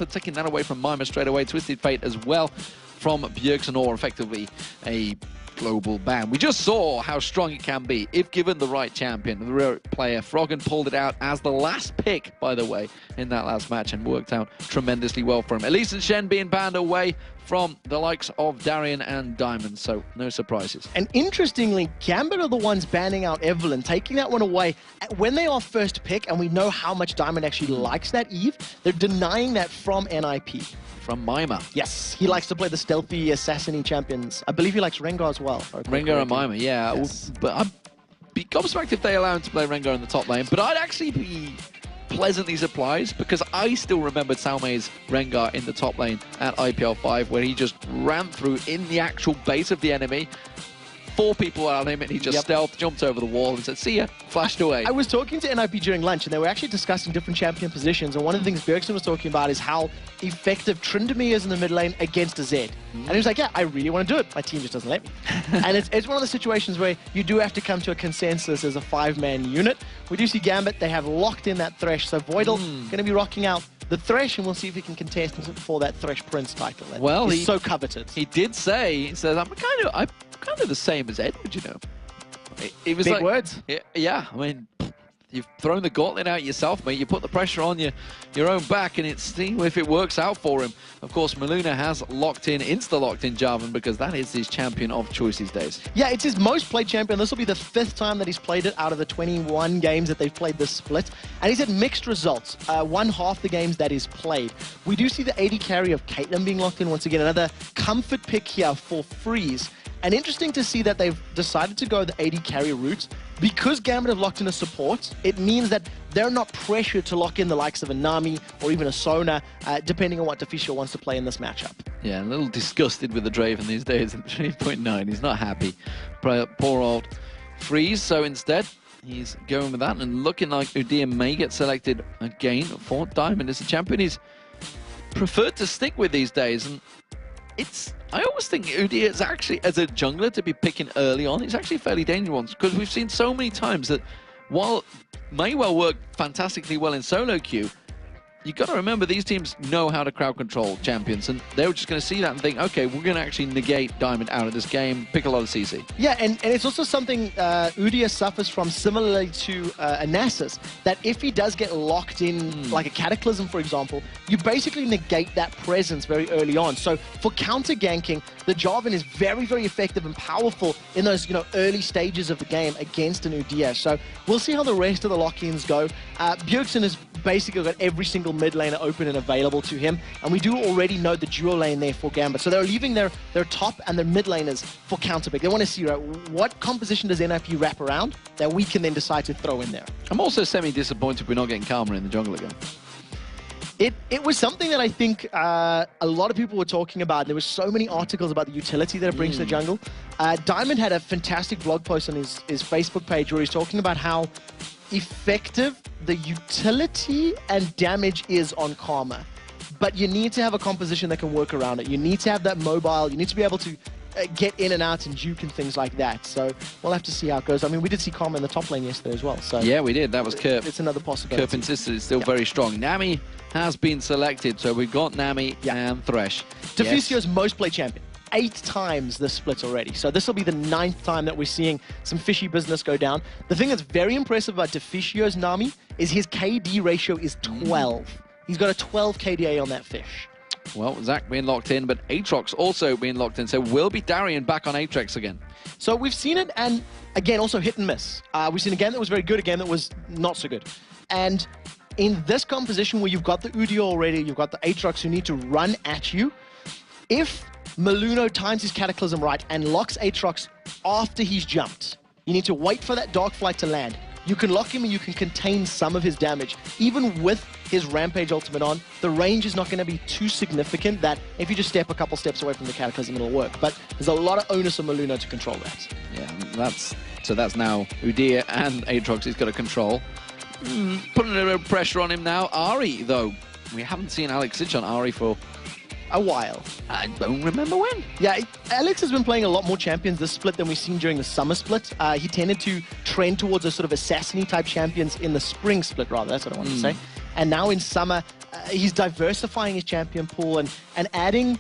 out, so taking that away from Mima straight away. Twisted Fate as well from Bjergsen, or effectively a global ban. We just saw how strong it can be if given the right champion, the right player. Froggen pulled it out as the last pick, by the way, in that last match, and worked out tremendously well for him. Elise and Shen being banned away from the likes of Darian and Diamond, so no surprises. And interestingly, Gambit are the ones banning out Evelyn, taking that one away. When they are first pick, and we know how much Diamond actually likes that Eve, they're denying that from NiP. From Mima. Yes, he likes to play the stealthy assassin champions. I believe he likes Rengar as well. Rengar and Mima, yeah. Yes. But I'd be gobsmacked if they allow him to play Rengar in the top lane, but I'd actually be pleasantly surprised, because I still remembered Salme's Rengar in the top lane at IPL 5, where he just ran through in the actual base of the enemy. 4 people around him, and he just stealthed, jumped over the wall and said, see ya, flashed away. I was talking to NiP during lunch, and they were actually discussing different champion positions, and one of the things Bjergsen was talking about is how effective Tryndamere is in the mid lane against a Zed. And he was like, yeah, I really want to do it. My team just doesn't let me. And it's one of the situations where you do have to come to a consensus as a 5-man unit. We do see Gambit, they have locked in that Thresh, so Voidal going to be rocking out the Thresh, and we'll see if he can contest for that Thresh Prince title. Well, he's so coveted. He did say, he says, I'm kind of the same as Edward, you know. It was Big like, words. Yeah, I mean, you've thrown the gauntlet out yourself, mate. You put the pressure on your own back, and it's seeing if it works out for him. Of course, Maluna has insta-locked in Jarvan, because that is his champion of choice these days. Yeah, it's his most played champion. This will be the 5th time that he's played it out of the 21 games that they've played this split. And he's had mixed results. One half the games that he's played. We do see the AD carry of Caitlyn being locked in once again. Another comfort pick here for Freeze. And interesting to see that they've decided to go the AD carry route. Because Gambit have locked in a support, it means that they're not pressured to lock in the likes of a Nami or even a Sona, depending on what Deficio wants to play in this matchup. Yeah, a little disgusted with the Draven these days at 3.9. He's not happy. Poor old Freeze. So instead, he's going with that, and looking like Udyr may get selected again for Diamond as a champion he's preferred to stick with these days. And I always think Udyr is actually, as a jungler, to be picking early on, it's actually fairly dangerous, because we've seen so many times that while may well work fantastically well in solo queue, you've got to remember these teams know how to crowd control champions, and they're just going to see that and think, okay, we're going to actually negate Diamond out of this game, pick a lot of CC. Yeah, and it's also something Udyr suffers from similarly to Anasis, that if he does get locked in, like a Cataclysm, for example, you basically negate that presence very early on. So for counter-ganking, the Jarvan is very, very effective and powerful in those early stages of the game against an Udyr. So we'll see how the rest of the lock-ins go. Bjergsen has basically got every single mid laner open and available to him, and we do already know the dual lane there for Gambit. So they're leaving their top and their mid laners for counterpick. They want to see what composition does NiP wrap around that we can then decide to throw in there. I'm also semi-disappointed we're not getting Karma in the jungle again. It was something that I think a lot of people were talking about. There were so many articles about the utility that it brings to the jungle. Diamond had a fantastic blog post on his Facebook page where he's talking about how effective the utility and damage is on Karma. But you need to have a composition that can work around it. You need to have that mobile. You need to be able to get in and out and juke and things like that. So we'll have to see how it goes. I mean, we did see Karma in the top lane yesterday as well. So yeah, we did. That was Kerp. It's another possibility. Kerp insisted it's still very strong. Nami has been selected, so we've got Nami and Thresh. Deficio's most played champion. 8 times this split already. So this will be the 9th time that we're seeing some fishy business go down. The thing that's very impressive about Deficio's Nami is his KD ratio is 12. He's got a 12 KDA on that fish. Well, Zach being locked in, but Aatrox also being locked in. So will be Darian back on Aatrox again. So we've seen it, and again, also hit and miss. We've seen a game that was very good, a game that was not so good. And in this composition where you've got the Udyr already, you've got the Aatrox who need to run at you, if Maluna times his Cataclysm right and locks Aatrox after he's jumped, you need to wait for that Dark Flight to land. You can lock him and you can contain some of his damage. Even with his Rampage ultimate on, the range is not going to be too significant that if you just step a couple steps away from the Cataclysm, it'll work. But there's a lot of onus on Maluna to control that. Yeah, that's now Udyr and Aatrox he's got to control. Putting a little bit of pressure on him now. Ahri, though, we haven't seen Alex Sich on Ahri for a while. I don't remember when. Yeah, Alex has been playing a lot more champions this split than we've seen during the summer split. He tended to trend towards a sort of assassin-y type champions in the spring split, rather. That's what I wanted to say. And now in summer, he's diversifying his champion pool and adding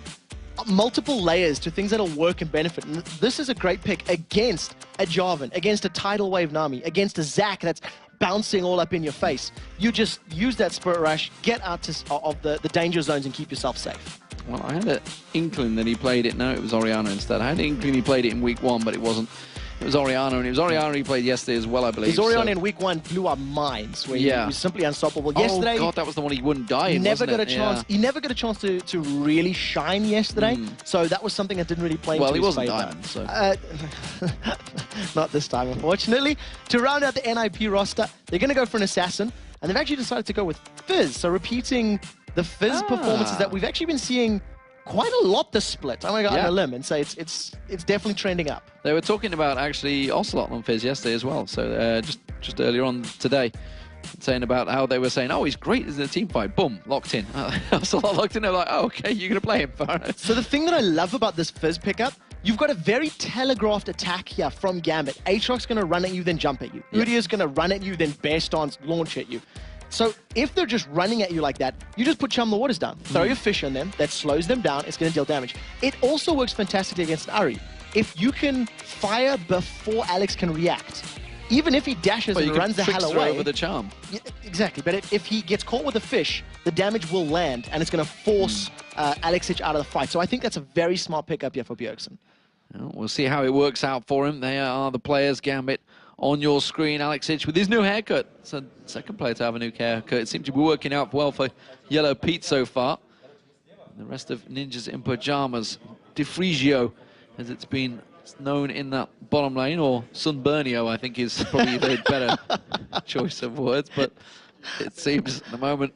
multiple layers to things that'll work and benefit. And this is a great pick against a Jarvan, against a Tidal Wave Nami, against a Zac that's bouncing all up in your face. You just use that Spirit Rush, get out of the danger zones and keep yourself safe. Well, I had an inkling that he played it. No, it was Orianna instead. I had an inkling he played it in week 1, but it wasn't. It was Orianna, and it was Orianna he played yesterday as well, I believe. His Orianna in week 1 blew our minds, where he was simply unstoppable. Yesterday, oh god, that was the one he wouldn't die in, never got a chance. He never got a chance to really shine yesterday, so that was something that didn't really play into his favor. Well, he wasn't diamond, so... not this time, unfortunately. To round out the NiP roster, they're going to go for an assassin, and they've actually decided to go with Fizz, so repeating the Fizz performances that we've actually been seeing quite a lot this split. I'm going to go on a limb and say it's definitely trending up. They were talking about actually Ocelot on Fizz yesterday as well, so just earlier on today, saying about how they were saying, oh, he's great in the team fight. Boom, locked in. Ocelot locked in. They're like, oh, okay, you're going to play him. So the thing that I love about this Fizz pickup, you've got a very telegraphed attack here from Gambit. Aatrox's going to run at you, then jump at you. Udyr's going to run at you, then Bear Stance launch at you. So if they're just running at you like that, you just put Chum the Waters down. Throw your fish on them. That slows them down. It's going to deal damage. It also works fantastically against Ahri. If you can fire before Alex can react, even if he dashes and runs the hell away. Over the charm. Yeah, exactly. But if he gets caught with a fish, the damage will land, and it's going to force Alexic out of the fight. So I think that's a very smart pickup here for Bjergsen. Well, we'll see how it works out for him. They are the players, Gambit. On your screen, Alexic with his new haircut. It's the second player to have a new haircut. It seems to be working out well for Yellow Pete so far. And the rest of Ninjas in Pyjamas, DeFrigio, as it's been known in that bottom lane, or Sunburnio, I think is probably the better choice of words, but it seems at the moment.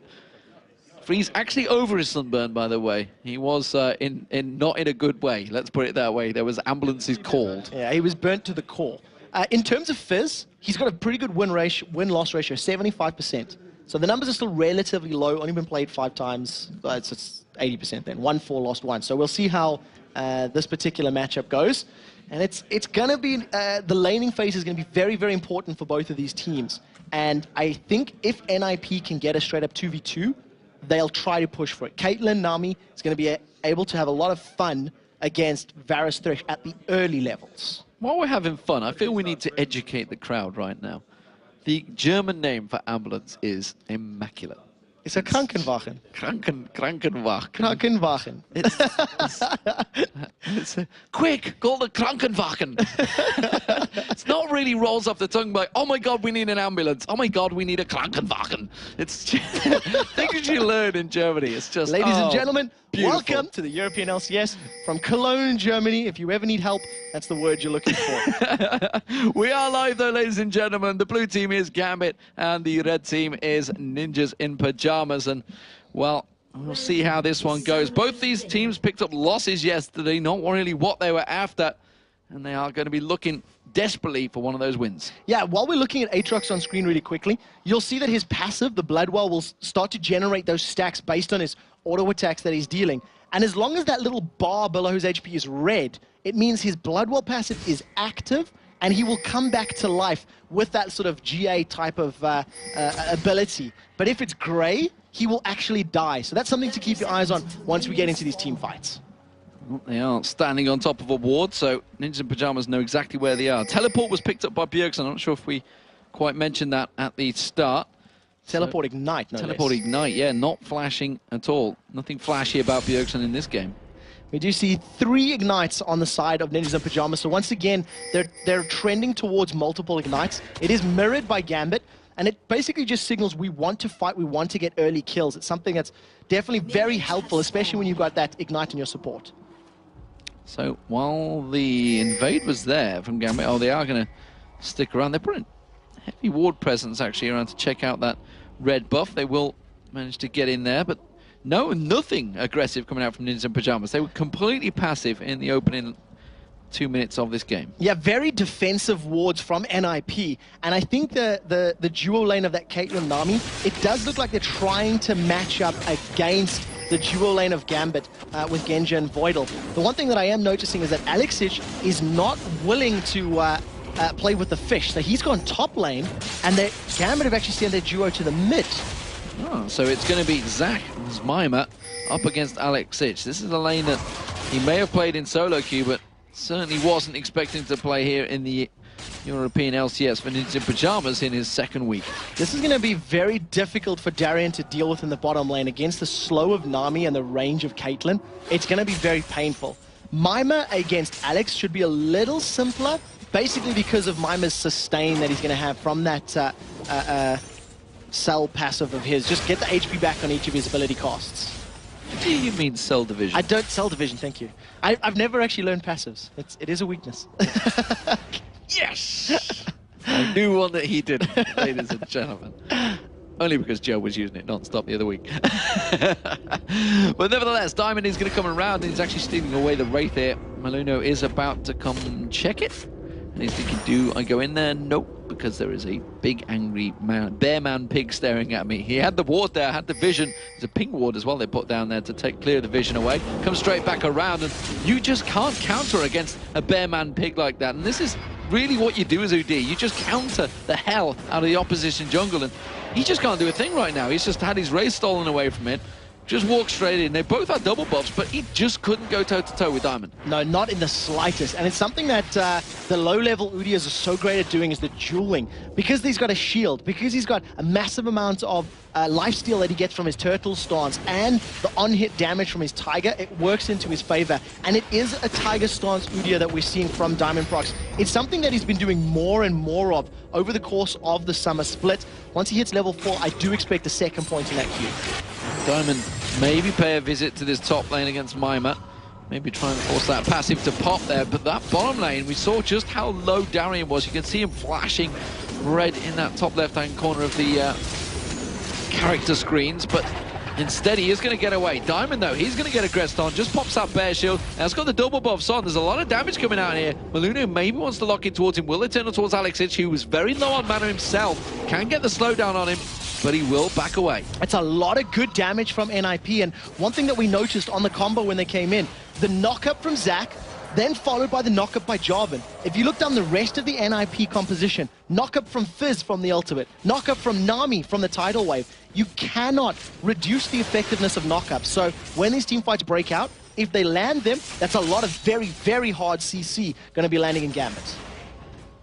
Freeze actually over his sunburn, by the way. He was not in a good way, let's put it that way. There was ambulances called. Yeah, he was burnt to the core. In terms of Fizz, he's got a pretty good win-loss ratio, 75%. So the numbers are still relatively low, only been played 5 times. It's 80% then, 1-4, lost 1. So we'll see how this particular matchup goes. And it's going to be, the laning phase is going to be very, very important for both of these teams. And I think if NiP can get a straight-up 2v2, they'll try to push for it. Caitlyn, Nami is going to be able to have a lot of fun against Varus Thresh at the early levels. While we're having fun, I feel we need to educate the crowd right now. The German name for ambulance is immaculate. It's a Krankenwagen. Krankenwagen. Krankenwagen. It's quick, call the Krankenwagen. It's not really rolls off the tongue like, oh my God, we need an ambulance. Oh my God, we need a Krankenwagen. It's things you learn in Germany. It's just, ladies and gentlemen, beautiful. Welcome to the European LCS from Cologne, Germany. If you ever need help, that's the word you're looking for. We are live though, ladies and gentlemen. The blue team is Gambit and the red team is Ninjas in Pyjamas. And, well, we'll see how this one goes. Both these teams picked up losses yesterday, not really what they were after. And they are going to be looking desperately for one of those wins. Yeah, while we're looking at Aatrox on screen really quickly, you'll see that his passive, the Bloodwell, will start to generate those stacks based on his auto attacks that he's dealing. And as long as that little bar below his HP is red, it means his Bloodwell passive is active, and he will come back to life with that sort of GA type of ability. But if it's gray, he will actually die. So that's something to keep your eyes on once we get into these team fights. Well, they are standing on top of a ward, so Ninjas in Pyjamas know exactly where they are. Teleport was picked up by Bjergsen. I'm not sure if we quite mentioned that at the start. Teleport Ignite, no Teleport less. Ignite, yeah, not flashing at all. Nothing flashy about Bjergsen in this game. We do see 3 Ignites on the side of Ninjas in Pyjamas. So once again, they're trending towards multiple Ignites. It is mirrored by Gambit, and it basically just signals we want to fight, we want to get early kills. It's something that's definitely very helpful, especially when you've got that Ignite in your support. So while the invade was there from Gambit, oh, they are going to stick around. They're putting heavy ward presence actually around to check out that red buff. They will manage to get in there, but nothing aggressive coming out from Ninjas in Pyjamas. They were completely passive in the opening 2 minutes of this game. Yeah, very defensive wards from NiP, and I think the duo lane of that Caitlyn Nami, it does look like they're trying to match up against the duo lane of Gambit with Genja and Voidal. The one thing that I am noticing is that Alexic is not willing to play with the fish, so he's gone top lane, and Gambit have actually sent their duo to the mid. Oh, so it's going to be Zach Zmima up against Alex Ich. This is a lane that he may have played in solo queue, but certainly wasn't expecting to play here in the European LCS for Ninja Pyjamas in his second week. This is going to be very difficult for Darian to deal with in the bottom lane against the slow of Nami and the range of Caitlyn. It's going to be very painful. Mima against Alex should be a little simpler, basically because of Mima's sustain that he's going to have from that cell passive of his. Just get the HP back on each of his ability costs. What do you mean cell division? I don't cell division, thank you. I've never actually learned passives. It is a weakness. Yes! I knew one that he did, ladies and gentlemen. Only because Joe was using it non-stop the other week. But nevertheless, Diamond is going to come around and he's actually stealing away the Wraith here. Maluno is about to come check it. And he's thinking, do I go in there? Nope, because there is a big angry man, bear man pig staring at me. He had the ward there, had the vision. There's a ping ward as well they put down there to clear the vision away. Comes straight back around, and you just can't counter against a bear man pig like that. And this is really what you do as UD. You just counter the hell out of the opposition jungle, and he just can't do a thing right now. He's just had his race stolen away from it. Just walked straight in. They both had double buffs, but he just couldn't go toe-to-toe with Diamond. No, not in the slightest. And it's something that the low-level Udias are so great at doing, is the dueling. Because he's got a shield, because he's got a massive amount of lifesteal that he gets from his turtle stance, and the on-hit damage from his Tiger, it works into his favor. And it is a Tiger stance Udia that we're seeing from Diamond Prox. It's something that he's been doing more and more of over the course of the summer split. Once he hits level 4, I do expect a second point in that queue. Diamond maybe pay a visit to this top lane against Mima. Maybe try and force that passive to pop there. But that bottom lane, we saw just how low Darian was. You can see him flashing red in that top left-hand corner of the character screens. But instead, he is going to get away. Diamond, though, he's going to get aggressed on. Just pops that bear shield. Now, it's got the double buffs on. There's a lot of damage coming out here. Maluno maybe wants to lock in towards him. Will it turn towards Alex Ich, who was very low on mana himself. Can get the slowdown on him, but he will back away. It's a lot of good damage from NiP, and one thing that we noticed on the combo when they came in, the knock-up from Zach, then followed by the knock-up by Jarvan. If you look down the rest of the NiP composition, knock-up from Fizz from the ultimate, knock-up from Nami from the tidal wave, you cannot reduce the effectiveness of knock-ups. So when these team fights break out, if they land them, that's a lot of very, very hard CC going to be landing in Gambit.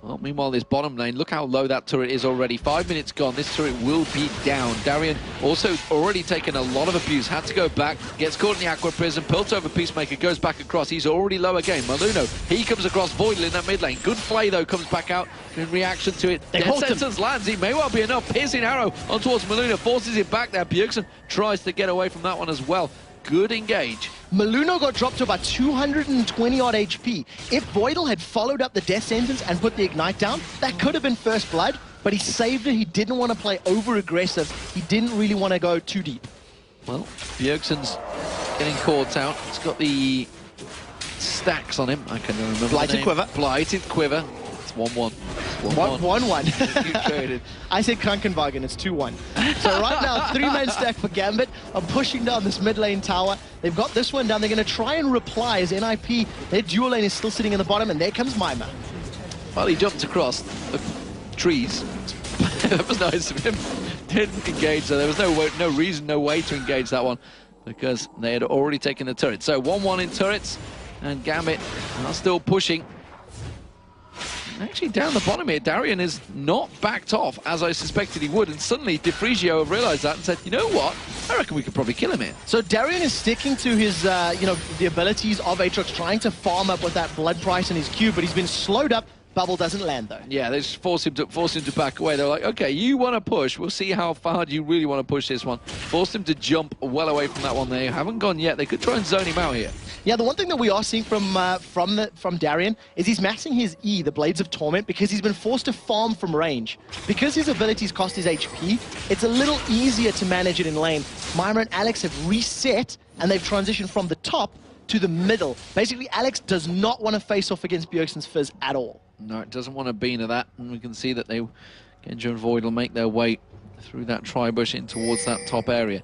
Well, meanwhile, this bottom lane, look how low that turret is already. 5 minutes gone, this turret will be down. Darian also already taken a lot of abuse, had to go back, gets caught in the Aqua Prison, pilt over Peacemaker, goes back across. He's already low again. Maluno, he comes across Voidal in that mid lane. Good play, though, comes back out in reaction to it. Dead Sentence lands, he may well be enough. Piercing arrow on towards Maluno, forces it back there. Bjergsen tries to get away from that one as well. Good engage. Maluno got dropped to about 220 odd HP. If Voidal had followed up the death sentence and put the ignite down, that could have been first blood, but he saved it. He didn't want to play over aggressive. He didn't really want to go too deep. Well, Bjergsen's getting caught out. It's got the stacks on him. I can remember. Blighted Quiver. Blighted Quiver. It's 1-1. 1-1. I said Krankenwagen, it's 2-1. So right now, 3-man stack for Gambit. I'm pushing down this mid lane tower. They've got this one down. They're going to try and reply as NiP. Their dual lane is still sitting in the bottom, and there comes Mima. Well, he jumped across the trees. That was nice of him. Didn't engage, so there was no reason, no way to engage that one, because they had already taken the turret. So 1-1 in turrets, and Gambit are still pushing. Actually, down the bottom here, Darian is not backed off, as I suspected he would, and suddenly Defrigio have realized that and said, you know what, I reckon we could probably kill him here. So Darian is sticking to his, the abilities of Aatrox, trying to farm up with that blood price in his Q, but he's been slowed up. Bubble doesn't land, though. Yeah, they just force him to back away. They're like, okay, you want to push. We'll see how far you really want to push this one. Forced him to jump well away from that one. They haven't gone yet. They could try and zone him out here. Yeah, the one thing that we are seeing from Darian is he's maxing his E, the Blades of Torment, because he's been forced to farm from range. Because his abilities cost his HP, it's a little easier to manage it in lane. Mima and Alex have reset, and they've transitioned from the top to the middle. Basically, Alex does not want to face off against Bjergsen's Fizz at all. No, it doesn't want to be into that, and we can see that Genja and Void will make their way through that tri-bush in towards that top area.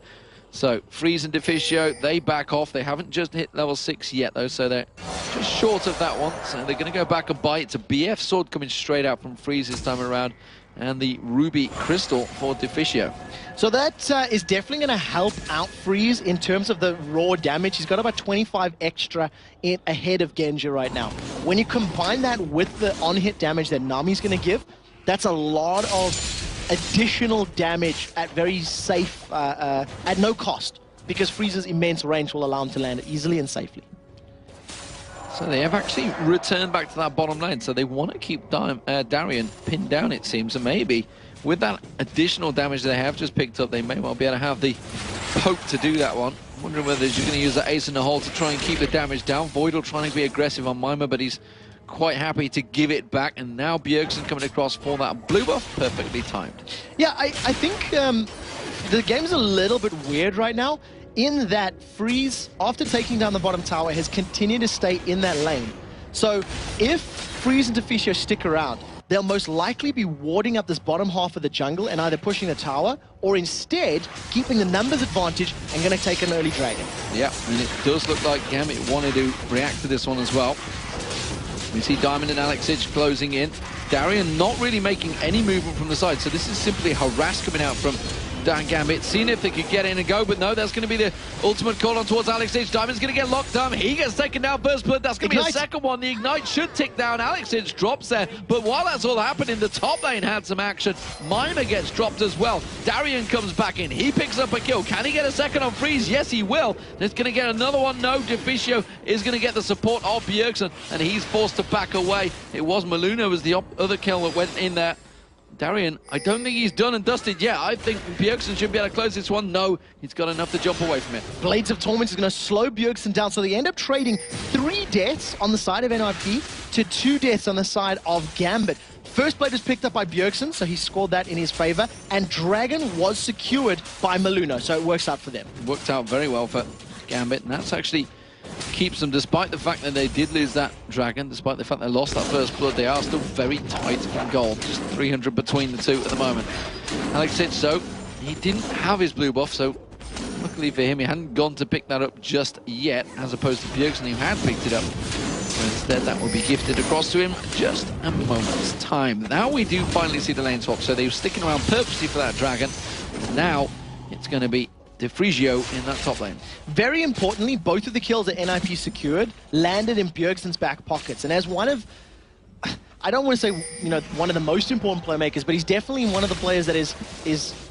So, Freeze and Defisio, they back off. They haven't just hit level 6 yet, though, so they're just short of that one. So they're going to go back and bite. It's a BF sword coming straight out from Freeze this time around. and the Ruby Crystal for Deficio. So that is definitely going to help out Freeze in terms of the raw damage. He's got about 25 extra ahead of Genja right now. When you combine that with the on-hit damage that Nami's going to give, that's a lot of additional damage at very safe, at no cost, because Freeze's immense range will allow him to land it easily and safely. So they have actually returned back to that bottom lane, so they want to keep Darian pinned down, it seems, and maybe with that additional damage they have just picked up, they may well be able to have the poke to do that one. I'm wondering whether he's going to use the ace in the hole to try and keep the damage down. Voidal trying to be aggressive on Mima, but he's quite happy to give it back, and now Bjergsen coming across for that blue buff, perfectly timed. Yeah, I think the game's a little bit weird right now, in that Freeze, after taking down the bottom tower, has continued to stay in that lane. So if Freeze and Deficio stick around, they'll most likely be warding up this bottom half of the jungle and either pushing the tower, or instead keeping the numbers advantage and going to take an early dragon. Yeah, and it does look like Gambit wanted to react to this one as well. We see Diamond and Alexic closing in. Darian not really making any movement from the side, so this is simply harass coming out from Dan Gambit, seeing if they could get in and go, but no, that's going to be the ultimate call on towards Alexic. Diamond's going to get locked down. He gets taken down first blood. That's going to be a second one. The Ignite should tick down. Alexic drops there, but while that's all happening, the top lane had some action. Mima gets dropped as well. Darian comes back in. He picks up a kill. Can he get a second on Freeze? Yes, he will. He's going to get another one. No, Deficio is going to get the support of Bjergsen, and he's forced to back away. It was Maluna was the other kill that went in there. Darian, I don't think he's done and dusted yet. I think Bjergsen should be able to close this one. No, he's got enough to jump away from it. Blades of Torment is going to slow Bjergsen down, so they end up trading 3 deaths on the side of NiP to 2 deaths on the side of Gambit. First blade is picked up by Bjergsen, so he scored that in his favor, and Dragon was secured by Maluna, so it works out for them. It worked out very well for Gambit, and that's actually keeps them, despite the fact that they did lose that Dragon, despite the fact they lost that first blood, they are still very tight in gold. Just 300 between the two at the moment. Alexic, so he didn't have his blue buff, so luckily for him, he hadn't gone to pick that up just yet, as opposed to Bjergsen, who had picked it up. So instead, that will be gifted across to him just a moment's time. Now we do finally see the lane swap, so they were sticking around purposely for that Dragon. Now it's going to be Deficio in that top lane. Very importantly, both of the kills that NiP secured landed in Bjergsen's back pockets. And as one of, I don't want to say, you know, one of the most important playmakers, but he's definitely one of the players that is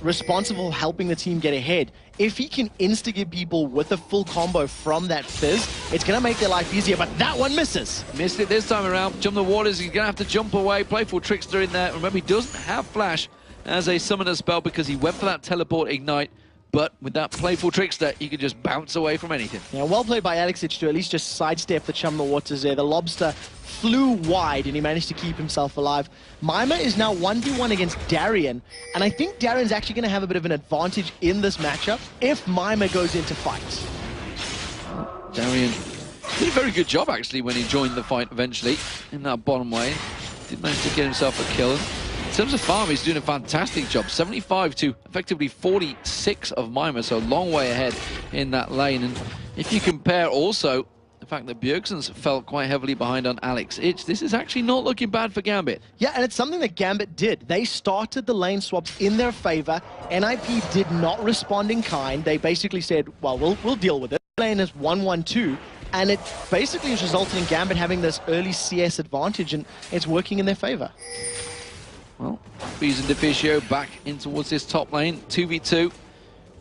responsible for helping the team get ahead. If he can instigate people with a full combo from that fizz, it's going to make their life easier, but that one misses. Missed it this time around. Jump the waters, he's going to have to jump away. Playful Trickster in there. Remember, he doesn't have Flash as a summoner spell because he went for that teleport Ignite. But with that Playful Trickster, you can just bounce away from anything. Yeah, well played by Alexic to at least just sidestep the Chum the Waters there. The Lobster flew wide and he managed to keep himself alive. Mima is now 1v1 against Darian, and I think Darian's actually going to have a bit of an advantage in this matchup if Mima goes into fights. Darian did a very good job actually when he joined the fight eventually in that bottom lane. Did manage to get himself a kill. In terms of farm, he's doing a fantastic job. 75 to effectively 46 of Mima, so a long way ahead in that lane. And if you compare also the fact that Bjergsen's fell quite heavily behind on Alexic, this is actually not looking bad for Gambit. Yeah, and it's something that Gambit did. They started the lane swaps in their favor. NiP did not respond in kind. They basically said, well, we'll deal with it. Lane is 1-1-2. And it basically has resulted in Gambit having this early CS advantage, and it's working in their favor. Well, Freeze and Deficio back in towards this top lane, 2v2.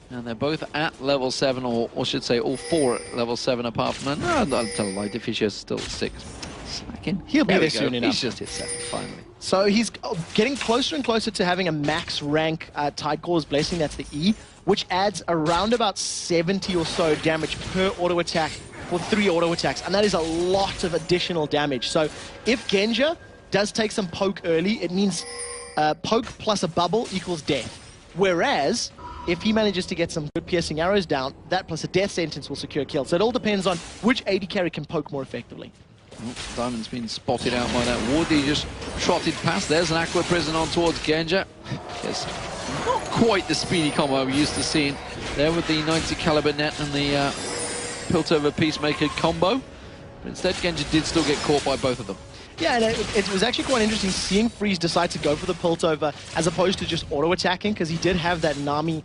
And they're both at level 7, or should say all 4 at level 7 apart from that. No, I'll tell a lie, Deficio's still 6. Slacking. He'll be there soon enough. He's just hit 7, finally. So he's getting closer and closer to having a max rank Tidecore's Blessing, that's the E, which adds around about 70 or so damage per auto attack for 3 auto attacks. And that is a lot of additional damage. So if Genja does take some poke early, it means poke plus a bubble equals death. Whereas, if he manages to get some good piercing arrows down, that plus a death sentence will secure a kill. So it all depends on which AD carry can poke more effectively. Oh, Diamond's been spotted out by that ward. He just trotted past. There's an Aqua Prison on towards Genja. Yes, not quite the speedy combo we're used to seeing there with the 90 caliber net and the Piltover Peacemaker combo. But instead, Genja did still get caught by both of them. Yeah, and it was actually quite interesting seeing Freeze decide to go for the Piltover as opposed to just auto-attacking, because he did have that Nami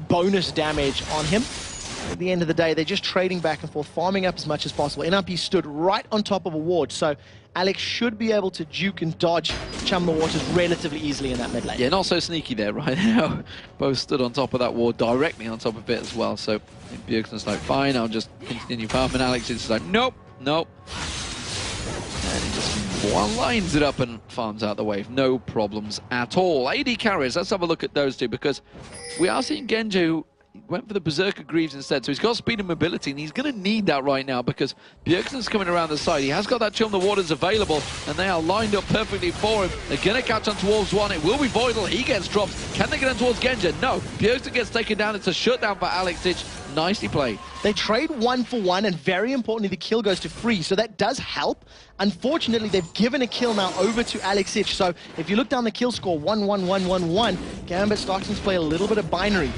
bonus damage on him. At the end of the day, they're just trading back and forth, farming up as much as possible. NiP stood right on top of a ward, so Alex should be able to juke and dodge Chum the Waters relatively easily in that mid lane. Yeah, not so sneaky there right now. Both stood on top of that ward, directly on top of it as well. So Bjergsen's like, fine, I'll just continue farming. Alex is like, nope, nope. And he just one-lines it up and farms out the wave. No problems at all. AD carries, let's have a look at those two, because we are seeing Genji, who went for the Berserker Greaves instead, so he's got speed and mobility, and he's going to need that right now because Bjergsen's coming around the side. He has got that Chill in the Waters available, and they are lined up perfectly for him. They're going to catch on towards one. It will be Voidal. He gets dropped. Can they get on towards Genji? No. Bjergsen gets taken down. It's a shutdown for Alex Ditch. Nicely played. They trade 1-for-1, and very importantly, the kill goes to Freeze, so that does help. Unfortunately, they've given a kill now over to Alex Ditch, so if you look down the kill score, 1-1-1-1-1, Gambit starting to play a little bit of binary.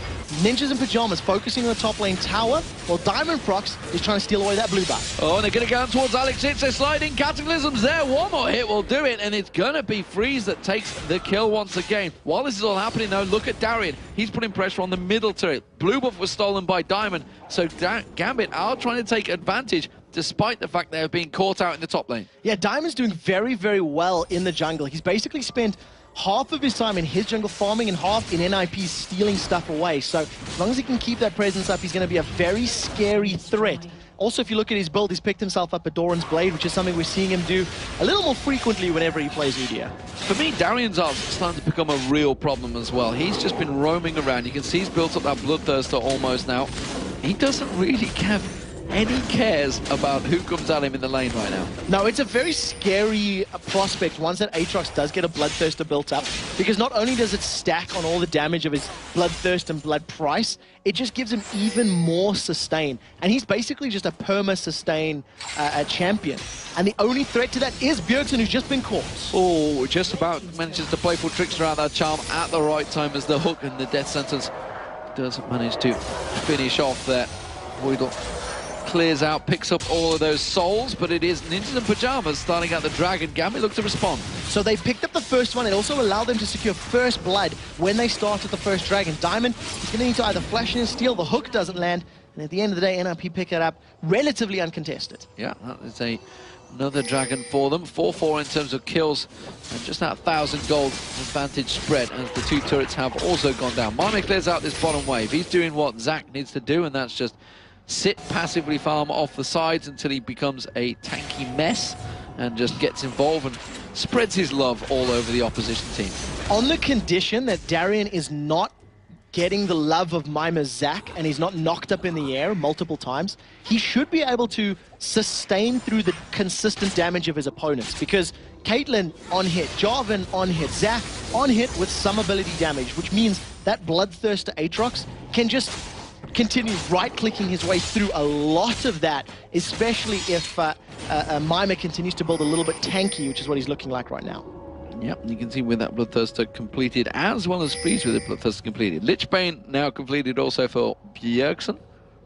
Ninjas in Pyjamas focusing on the top lane tower, while Diamond Prox is trying to steal away that blue buff. Oh, and they're going to go down towards Alex Ditch. They're sliding. Cataclysm's there. One more hit will do it, and it's going to be Freeze that takes the kill once again. While this is all happening, though, look at Darian. He's putting pressure on the middle turret. Blue buff was stolen by Diamond, so Gambit are trying to take advantage despite the fact they're being caught out in the top lane. Yeah, Diamond's doing very, very well in the jungle. He's basically spent half of his time in his jungle farming and half in NiP stealing stuff away. So as long as he can keep that presence up, he's going to be a very scary threat. Also, if you look at his build, he's picked himself up a Doran's Blade, which is something we're seeing him do a little more frequently whenever he plays Udyr. For me, Darian's art is starting to become a real problem as well. He's just been roaming around. You can see he's built up that Bloodthirster almost now. He doesn't really have any cares about who comes at him in the lane right now. No, it's a very scary prospect once that Aatrox does get a Bloodthirster built up, because not only does it stack on all the damage of his Bloodthirst and Blood Price, it just gives him even more sustain. And he's basically just a perma-sustain champion. And the only threat to that is Bjergsen, who's just been caught. Oh, just about manages to playful tricks around that charm at the right time as the hook and the death sentence does manage to finish off there. Voidal clears out, picks up all of those souls, but it is Ninjas in Pyjamas starting out the Dragon. Gambit looks to respond. So they picked up the first one. It also allowed them to secure first blood when they started the first Dragon. Diamond is going to need to either flash in and steal. The hook doesn't land, and at the end of the day, NiP pick it up relatively uncontested. Yeah, that is another Dragon for them. 4-4 in terms of kills, and just that 1,000 gold advantage spread as the two turrets have also gone down. Mime clears out this bottom wave. He's doing what Zach needs to do, and that's just sit passively farm off the sides until he becomes a tanky mess and just gets involved and spreads his love all over the opposition team. On the condition that Darian is not getting the love of Mimer Zach and he's not knocked up in the air multiple times, he should be able to sustain through the consistent damage of his opponents, because Caitlyn on hit, Jarvan on hit, Zach on hit with some ability damage, which means that Bloodthirster Aatrox can just continue right-clicking his way through a lot of that, especially if Mimer continues to build a little bit tanky, which is what he's looking like right now. Yep, you can see with that Bloodthirster completed, as well as Freeze with the Bloodthirster completed. Lichbane now completed also for Bjergsen.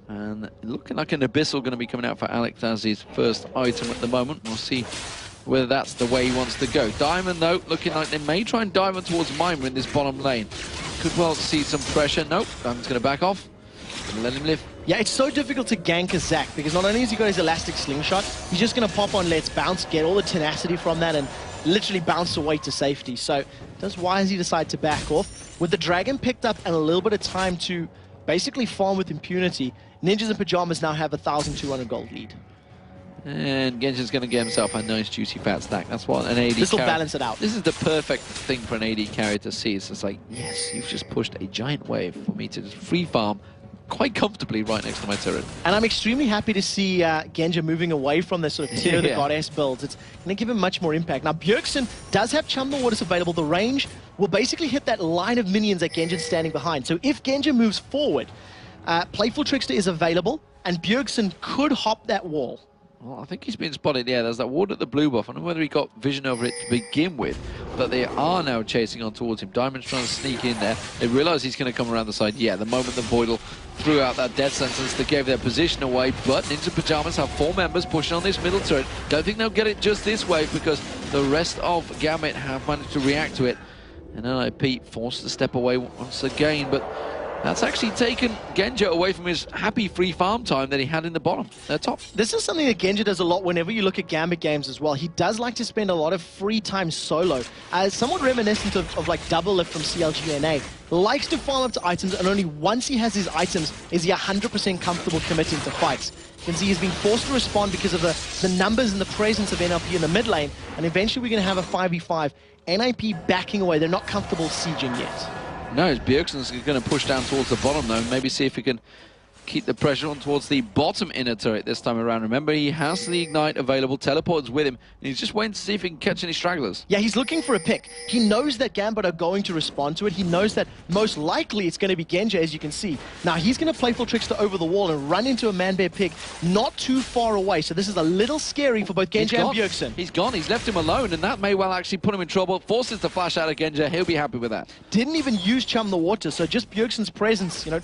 And looking like an Abyssal going to be coming out for Alex as his first item at the moment. We'll see whether that's the way he wants to go. Diamond, though, looking like they may try and dive towards Mimer in this bottom lane. Could well see some pressure. Nope, Diamond's going to back off. Let him live. Yeah, it's so difficult to gank a Zac, because not only has he got his elastic slingshot, he's just going to pop on Let's Bounce, get all the tenacity from that, and literally bounce away to safety. So does Wisey decide to back off? With the Dragon picked up and a little bit of time to basically farm with impunity, Ninjas in Pyjamas now have 1,200 gold lead. And Genshin's going to get himself a nice juicy fat stack. That's what an AD This will balance it out. This is the perfect thing for an AD carry to see. It's just like, yes, you've just pushed a giant wave for me to just free farm quite comfortably right next to my turret. And I'm extremely happy to see Genja moving away from this sort of Tear the Goddess builds. It's going to give him much more impact. Now, Bjergsen does have Chum the Waters available. The range will basically hit that line of minions that Genja's standing behind. So if Genja moves forward, Playful Trickster is available, and Bjergsen could hop that wall. Well, I think he's been spotted. Yeah, there's that ward at the blue buff. I don't know whether he got vision over it to begin with, but they are now chasing on towards him. Diamond's trying to sneak in there. They realize he's going to come around the side. Yeah, the moment the Voidal threw out that death sentence, they gave their position away, but Ninja Pyjamas have 4 members pushing on this middle turret. Don't think they'll get it just this wave because the rest of Gambit have managed to react to it. And NiP forced to step away once again, but that's actually taken Genja away from his happy free farm time that he had in the bottom, top. This is something that Genja does a lot whenever you look at Gambit games as well. He does like to spend a lot of free time solo. Somewhat reminiscent of like Double Lift from CLGNA. Likes to farm up to items, and only once he has his items is he 100% comfortable committing to fights. You can see he's been forced to respond because of the numbers and the presence of NiP in the mid lane, and eventually we're going to have a 5v5. NiP backing away. They're not comfortable sieging yet. No, Bjergsen's going to push down towards the bottom, though. Maybe see if he can keep the pressure on towards the bottom inner turret this time around. Remember, he has the Ignite available. Teleport's with him. And he's just waiting to see if he can catch any stragglers. Yeah, he's looking for a pick. He knows that Gambit are going to respond to it. He knows that most likely it's going to be Genja, as you can see. Now, he's going to Playful Trickster over the wall and run into a man-bear pick not too far away. So this is a little scary for both Genja and Bjergsen. He's gone. He's left him alone, and that may well actually put him in trouble. Forces the flash out of Genja. He'll be happy with that. Didn't even use Chum the Water, so just Bjergsen's presence, you know,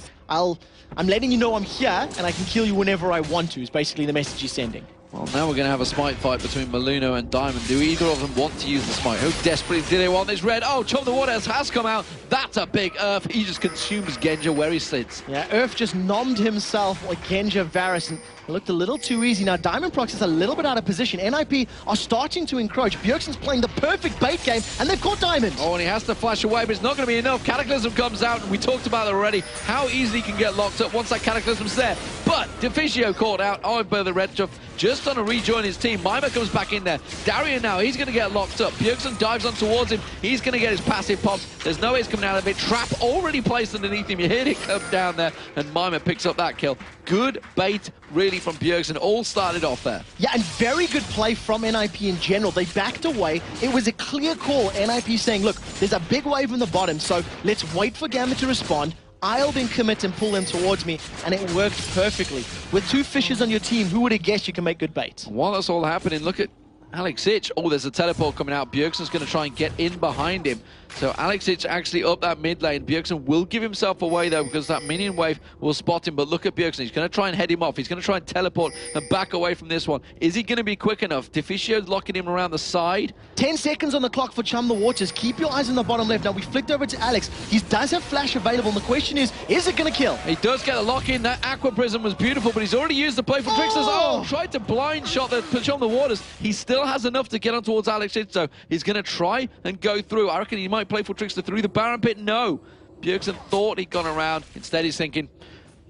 I'm letting you know I'm here, and I can kill you whenever I want to, is basically the message he's sending. Well, now we're going to have a smite fight between Maluno and Diamond. Do either of them want to use the smite? How desperately do they want this red? Oh, Chum the Water has come out. That's a big Earth. He just consumes Genja where he sits. Yeah, Earth just nommed himself like Genja Varus, and it looked a little too easy. Now, Diamond Prox is a little bit out of position. NiP are starting to encroach. Bjergsen's playing the perfect bait game, and they've caught Diamond. Oh, and he has to flash away, but it's not going to be enough. Cataclysm comes out, and we talked about it already, how easily he can get locked up once that Cataclysm's there. But Deficio caught out by the red stuff just on a rejoin his team. Mima comes back in there. Darian now, he's going to get locked up. Bjergsen dives on towards him. He's going to get his passive pops. There's no way he's coming out of it. Trap already placed underneath him. You hear it come down there, and Mima picks up that kill. Good bait, really, from Bjergsen. All started off there. Yeah, and very good play from NiP in general. They backed away. It was a clear call. NiP saying, look, there's a big wave in the bottom, so let's wait for Gambit to respond. I'll then commit and pull them towards me, and it worked perfectly. With 2 fishes on your team, who would have guessed you can make good bait? While that's all happening, look at Alexic. Oh, there's a teleport coming out. Bjergsen's going to try and get in behind him. So Alexic actually up that mid lane. Bjergsen will give himself away, though, because that minion wave will spot him. But look at Bjergsen. He's going to try and head him off. He's going to try and teleport and back away from this one. Is he going to be quick enough? Deficio's locking him around the side. 10 seconds on the clock for Chum the Waters. Keep your eyes on the bottom left. Now, we flicked over to Alex. He does have flash available, and the question is it going to kill? He does get a lock in. That Aqua Prism was beautiful, but he's already used the Playful Tricksters. Oh, tried to blind shot the Chum the Waters. He still has enough to get on towards Alexic, so he's going to try and go through. I reckon he might Playful Trickster through the Baron Pit. No. Bjergsen thought he'd gone around. Instead, he's thinking,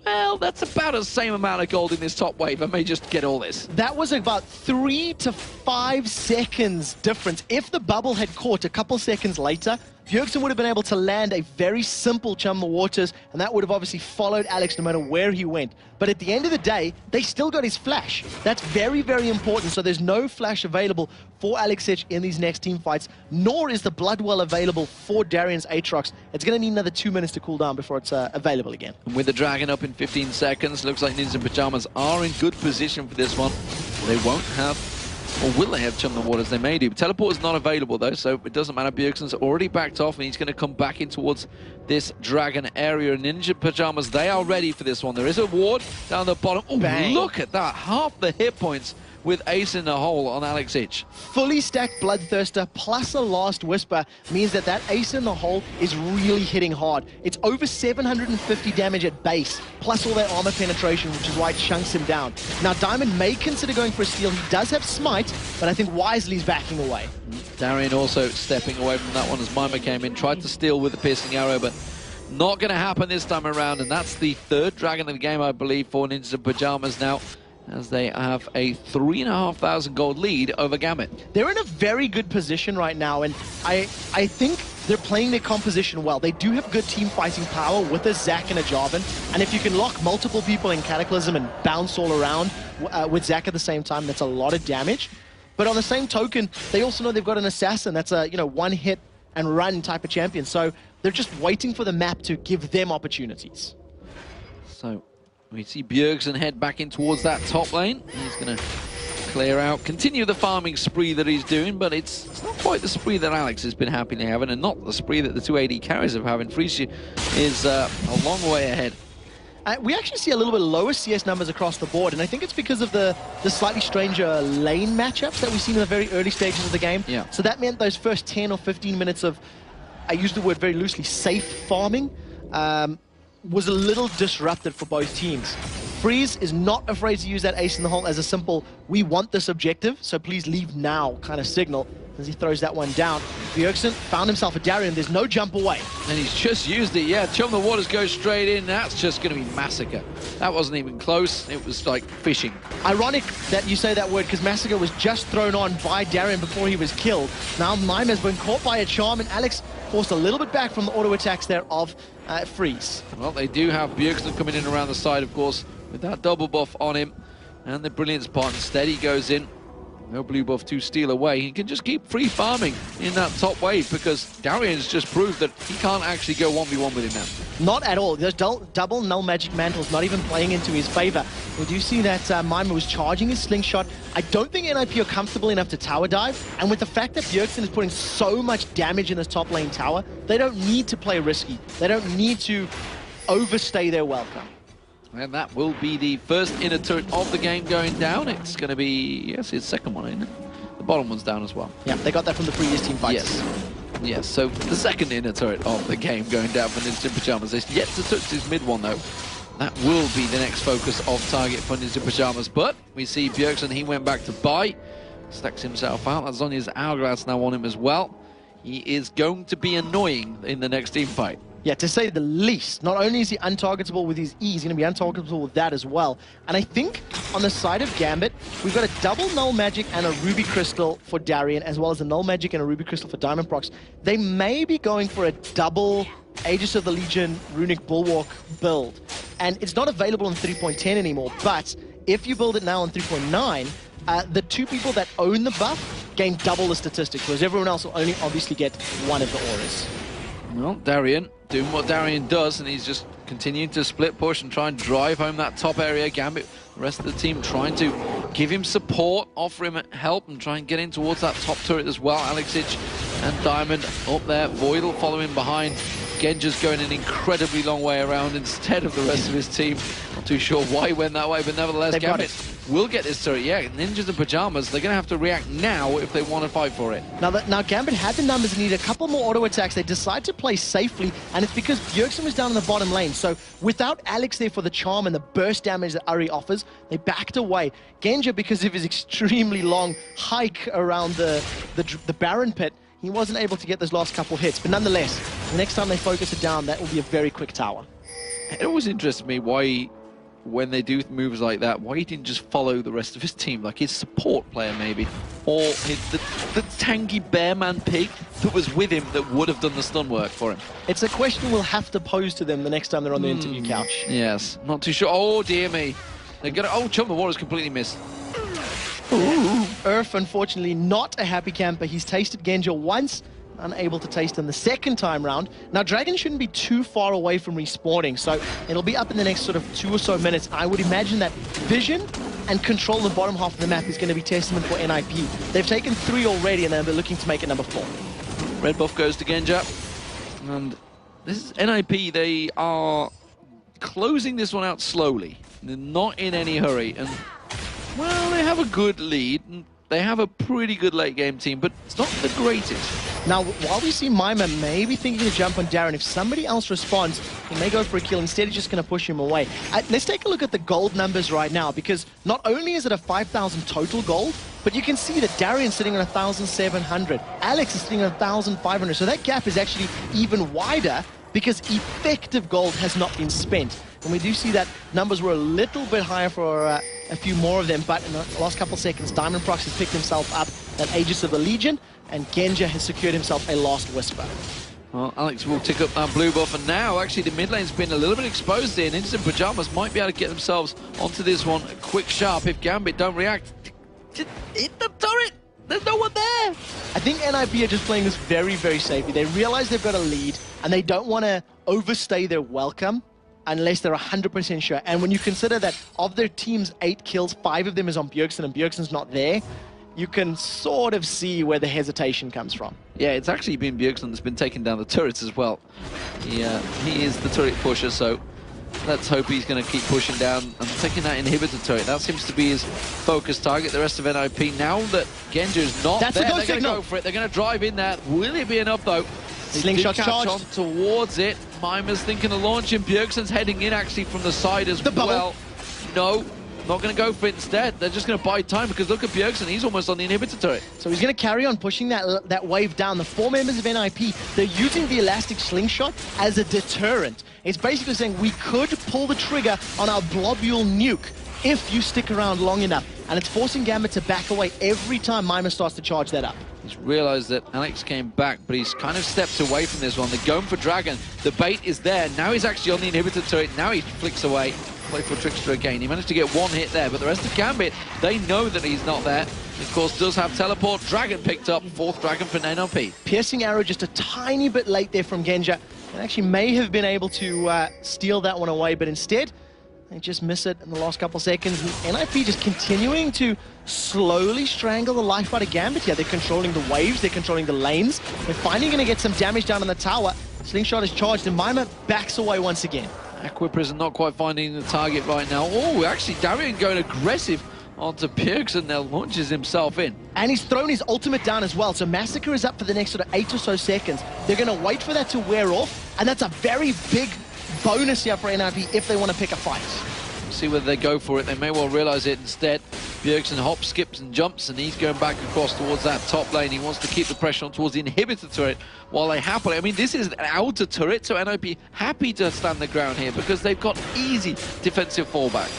well, that's about the same amount of gold in this top wave. I may just get all this. That was about 3 to 5 seconds difference. If the bubble had caught a couple seconds later, Bjergsen would have been able to land a very simple Chum the Waters, and that would have obviously followed Alex no matter where he went. But at the end of the day, they still got his flash. That's very, very important. So there's no flash available for Alexic in these next team fights, nor is the Bloodwell available for Darian's Aatrox. It's going to need another 2 minutes to cool down before it's available again. And with the Dragon up in 15 seconds, looks like Ninja Pyjamas are in good position for this one. They won't have, or will they have Chum the Waters? They may do. Teleport is not available, though, so it doesn't matter. Bjergsen's already backed off, and he's going to come back in towards this Dragon area. Ninja Pyjamas, they are ready for this one. There is a ward down the bottom. Oh, look at that. Half the hit points with Ace in the hole on Alexic. Fully stacked Bloodthirster plus a Last Whisper means that that Ace in the hole is really hitting hard. It's over 750 damage at base, plus all that armor penetration, which is why it chunks him down. Now, Diamond may consider going for a steal. He does have Smite, but I think wisely he's backing away. Darian also stepping away from that one as Mima came in, tried to steal with the Piercing Arrow, but not going to happen this time around, and that's the 3rd Dragon of the game, I believe, for Ninja Pyjamas now, as they have a 3,500 gold lead over Gambit. They're in a very good position right now, and I think they're playing their composition well. They do have good team fighting power with a Zac and a Jarvan, and if you can lock multiple people in Cataclysm and bounce all around with Zac at the same time, that's a lot of damage. But on the same token, they also know they've got an Assassin that's a one hit and run type of champion, so they're just waiting for the map to give them opportunities. So we see Bjergsen head back in towards that top lane. He's going to clear out, continue the farming spree that he's doing, but it's not quite the spree that Alex has been happily having, and not the spree that the two AD carries have having. Freeze is a long way ahead. We actually see a little bit lower CS numbers across the board, and I think it's because of the slightly stranger lane matchups that we've seen in the very early stages of the game. Yeah. So that meant those first 10 or 15 minutes of, I use the word very loosely, safe farming, was a little disrupted for both teams. Freeze is not afraid to use that ace in the hole as a simple, we want this objective, so please leave now kind of signal, as he throws that one down. Bjergsen found himself a Darien, there's no jump away. And he's just used it, yeah. Chum the Waters goes straight in, that's just going to be massacre. That wasn't even close, it was like fishing. Ironic that you say that word, because Massacre was just thrown on by Darien before he was killed. Now Mime has been caught by a charm, and Alex forced a little bit back from the auto attacks there of Freeze. Well, they do have Bjergsen coming in around the side, of course, with that double buff on him. And the brilliant spot, instead he goes in. No blue buff to steal away. He can just keep free farming in that top wave, because Darian's just proved that he can't actually go 1v1 with him now. Not at all. Those double null magic mantles not even playing into his favor. We do see that Mime was charging his slingshot. I don't think NiP are comfortable enough to tower dive, and with the fact that Bjergsen is putting so much damage in this top lane tower, they don't need to play risky. They don't need to overstay their welcome. And that will be the first inner turret of the game going down. It's going to be, yes, his second one, isn't it? The bottom one's down as well. Yeah, they got that from the previous team fights. Yes. Yes, so the second inner turret of the game going down for Ninja Pyjamas. They've yet to touch his mid one, though. That will be the next focus of target for Ninja Pyjamas. But we see Bjergsen, he went back to buy. Stacks himself out. That's Zonya's Hourglass now on him as well. He is going to be annoying in the next team fight. Yeah, to say the least. Not only is he untargetable with his E, he's going to be untargetable with that as well. And I think on the side of Gambit, we've got a double Null Magic and a Ruby Crystal for Darien, as well as a Null Magic and a Ruby Crystal for Diamond Prox. They may be going for a double Aegis of the Legion Runic Bulwark build. And it's not available on 3.10 anymore, but if you build it now on 3.9, the two people that own the buff gain double the statistics, whereas everyone else will only obviously get one of the auras. Well, Darien doing what Darien does, and he's just continuing to split push and try and drive home that top area. Gambit, the rest of the team trying to give him support, offer him help, and try and get in towards that top turret as well. Alexic and Diamond up there. Voidal following behind. Genja's going an incredibly long way around instead of the rest of his team. Not too sure why he went that way, but nevertheless, Gambit will get this turret. Yeah, Ninjas and Pyjamas, they're going to have to react now if they want to fight for it. Now Gambit had the numbers and needed a couple more auto attacks. They decide to play safely, and it's because Bjergsen was down in the bottom lane. So without Alex there for the charm and the burst damage that Ari offers, they backed away. Genja, because of his extremely long hike around the Baron pit, he wasn't able to get those last couple hits. But nonetheless, the next time they focus it down, that will be a very quick tower. It always interests me why, when they do moves like that, why he didn't just follow the rest of his team, like his support player maybe, or the tanky Bearman Pig that was with him that would have done the stun work for him. It's a question we'll have to pose to them the next time they're on the interview couch. Yes, not too sure. Oh dear me, they're gonna. Oh, Chum the Water's completely missed. Ooh. Earth, unfortunately, not a happy camper. He's tasted Genja once, unable to taste him the second time round. Now, Dragon shouldn't be too far away from respawning, so it'll be up in the next sort of 2 or so minutes. I would imagine that vision and control in the bottom half of the map is going to be testament for NiP. They've taken 3 already, and they're looking to make it number 4. Red buff goes to Genja, and this is NiP. They are closing this one out slowly. They're not in any hurry, and well, they have a good lead, and they have a pretty good late game team, but it's not the greatest. Now, while we see Mima maybe thinking to jump on Darren, if somebody else responds, he may go for a kill. Instead, he's just going to push him away. Let's take a look at the gold numbers right now, because not only is it a 5,000 total gold, but you can see that Darian's sitting on 1,700. Alex is sitting on 1,500. So that gap is actually even wider because effective gold has not been spent. And we do see that numbers were a little bit higher for a few more of them, but in the last couple of seconds, Diamond Prox has picked himself up that Aegis of the Legion, and Genja has secured himself a last Whisper. Well, Alex will tick up that blue buff, and now actually the mid lane's been a little bit exposed here, and Ninjas and Pyjamas might be able to get themselves onto this one quick sharp if Gambit don't react. Just hit the turret! There's no one there! I think NiP are just playing this very, very safely. They realize they've got a lead, and they don't want to overstay their welcome. unless they're 100% sure. And when you consider that of their team's 8 kills, 5 of them is on Bjergsen, and Bjergsen's not there, you can sort of see where the hesitation comes from. Yeah, it's actually been Bjergsen that's been taking down the turrets as well. He is the turret pusher, so let's hope he's going to keep pushing down and taking that inhibitor turret. That seems to be his focus target. The rest of NiP, now that Genja is not there, they're going to go for it. They're going to drive in there. Will it be enough, though? Slingshot charged on towards it. Mimer's thinking of launching. Bjergsen's heading in actually from the side as well. No, not going to go for it instead. They're just going to buy time because look at Bjergsen. He's almost on the inhibitor turret. So he's going to carry on pushing that wave down. The 4 members of NiP, they're using the elastic slingshot as a deterrent. It's basically saying we could pull the trigger on our globule nuke if you stick around long enough. And it's forcing Gambit to back away every time Mimer starts to charge that up. He's realized that Alex came back, but he's kind of stepped away from this one. They're going for Dragon. The bait is there. Now he's actually on the inhibitor turret. Now he flicks away. Playful Trickster again. He managed to get 1 hit there, but the rest of Gambit, they know that he's not there. Of course, does have teleport. Dragon picked up. 4th Dragon for NiP. Piercing arrow just a tiny bit late there from Genja. And actually may have been able to steal that one away, but instead, they just miss it in the last couple seconds. And NiP just continuing to slowly strangle the life out of Gambit here. They're controlling the waves, they're controlling the lanes. They're finally going to get some damage down on the tower. Slingshot is charged, and Mimer backs away once again. Aqua Prison not quite finding the target right now. Oh, actually, Darien going aggressive onto Bjergsen now, launches himself in. And he's thrown his ultimate down as well. So Massacre is up for the next sort of 8 or so seconds. They're going to wait for that to wear off, and that's a very big bonus here for NiP if they want to pick a fight. See whether they go for it. They may well realize it instead. Bjergsen hops, skips and jumps, and he's going back across towards that top lane. He wants to keep the pressure on towards the inhibitor turret while they happily, I mean, this is an outer turret, so NiP happy to stand the ground here because they've got easy defensive fallback.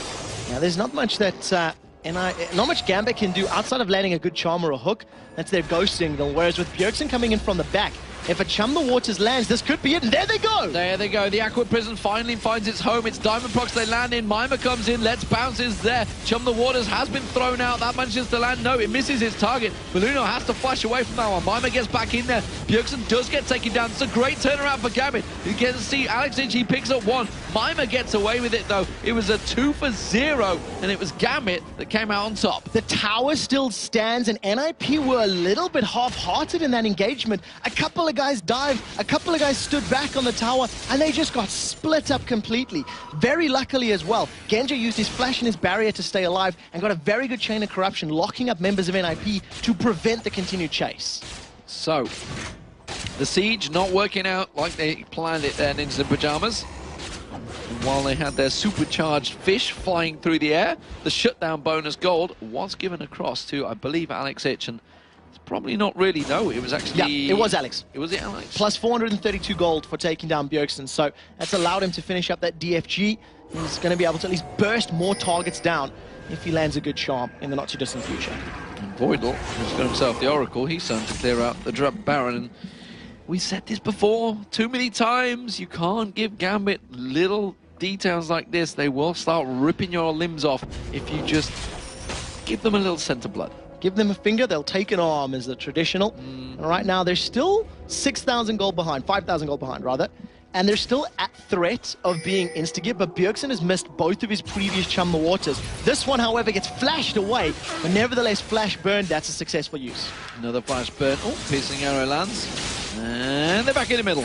Now there's not much that not much Gambit can do outside of landing a good charm or a hook. That's their ghost signal, whereas with Bjergsen coming in from the back, if a Chum the Waters lands, this could be it, and there they go! There they go. The Aqua Prison finally finds its home. It's Diamond Procs they land in. Mimer comes in. Let's Bounce is there. Chum the Waters has been thrown out. That manages to land. No, it misses its target. Balluno has to flash away from that one. Mimer gets back in there. Bjergsen does get taken down. It's a great turnaround for Gambit. You get to see Alex Inch, he picks up 1. Mimer gets away with it, though. It was a 2 for 0, and it was Gambit that came out on top. The tower still stands, and NiP were a little bit half-hearted in that engagement. A couple of guys dived. A couple of guys stood back on the tower, and they just got split up completely. Very luckily as well, Genja used his flash and his barrier to stay alive and got a very good chain of corruption, locking up members of NiP to prevent the continued chase. So, the siege not working out like they planned it there, Ninjas and Pyjamas. And while they had their supercharged fish flying through the air, the shutdown bonus gold was given across to, I believe, Alex Itch, and probably not really, no. It was actually... Yeah, it was Alex. It was Alex. Plus 432 gold for taking down Bjergsen. So that's allowed him to finish up that DFG. He's going to be able to at least burst more targets down if he lands a good charm in the not-too-distant future. And Voidal has got himself the Oracle. He's starting to clear out the Drub Baron. And we said this before too many times. You can't give Gambit little details like this. They will start ripping your limbs off if you just give them a little scent of blood. Give them a finger, they'll take an arm, is the traditional. And right now, they're still 6,000 gold behind, 5,000 gold behind, rather. And they're still at threat of being insta-gear, but Bjergsen has missed both of his previous Chum the Waters. This one, however, gets flashed away, but nevertheless, flash burn, that's a successful use. Another flash burn. Oh, piercing arrow lands. And they're back in the middle.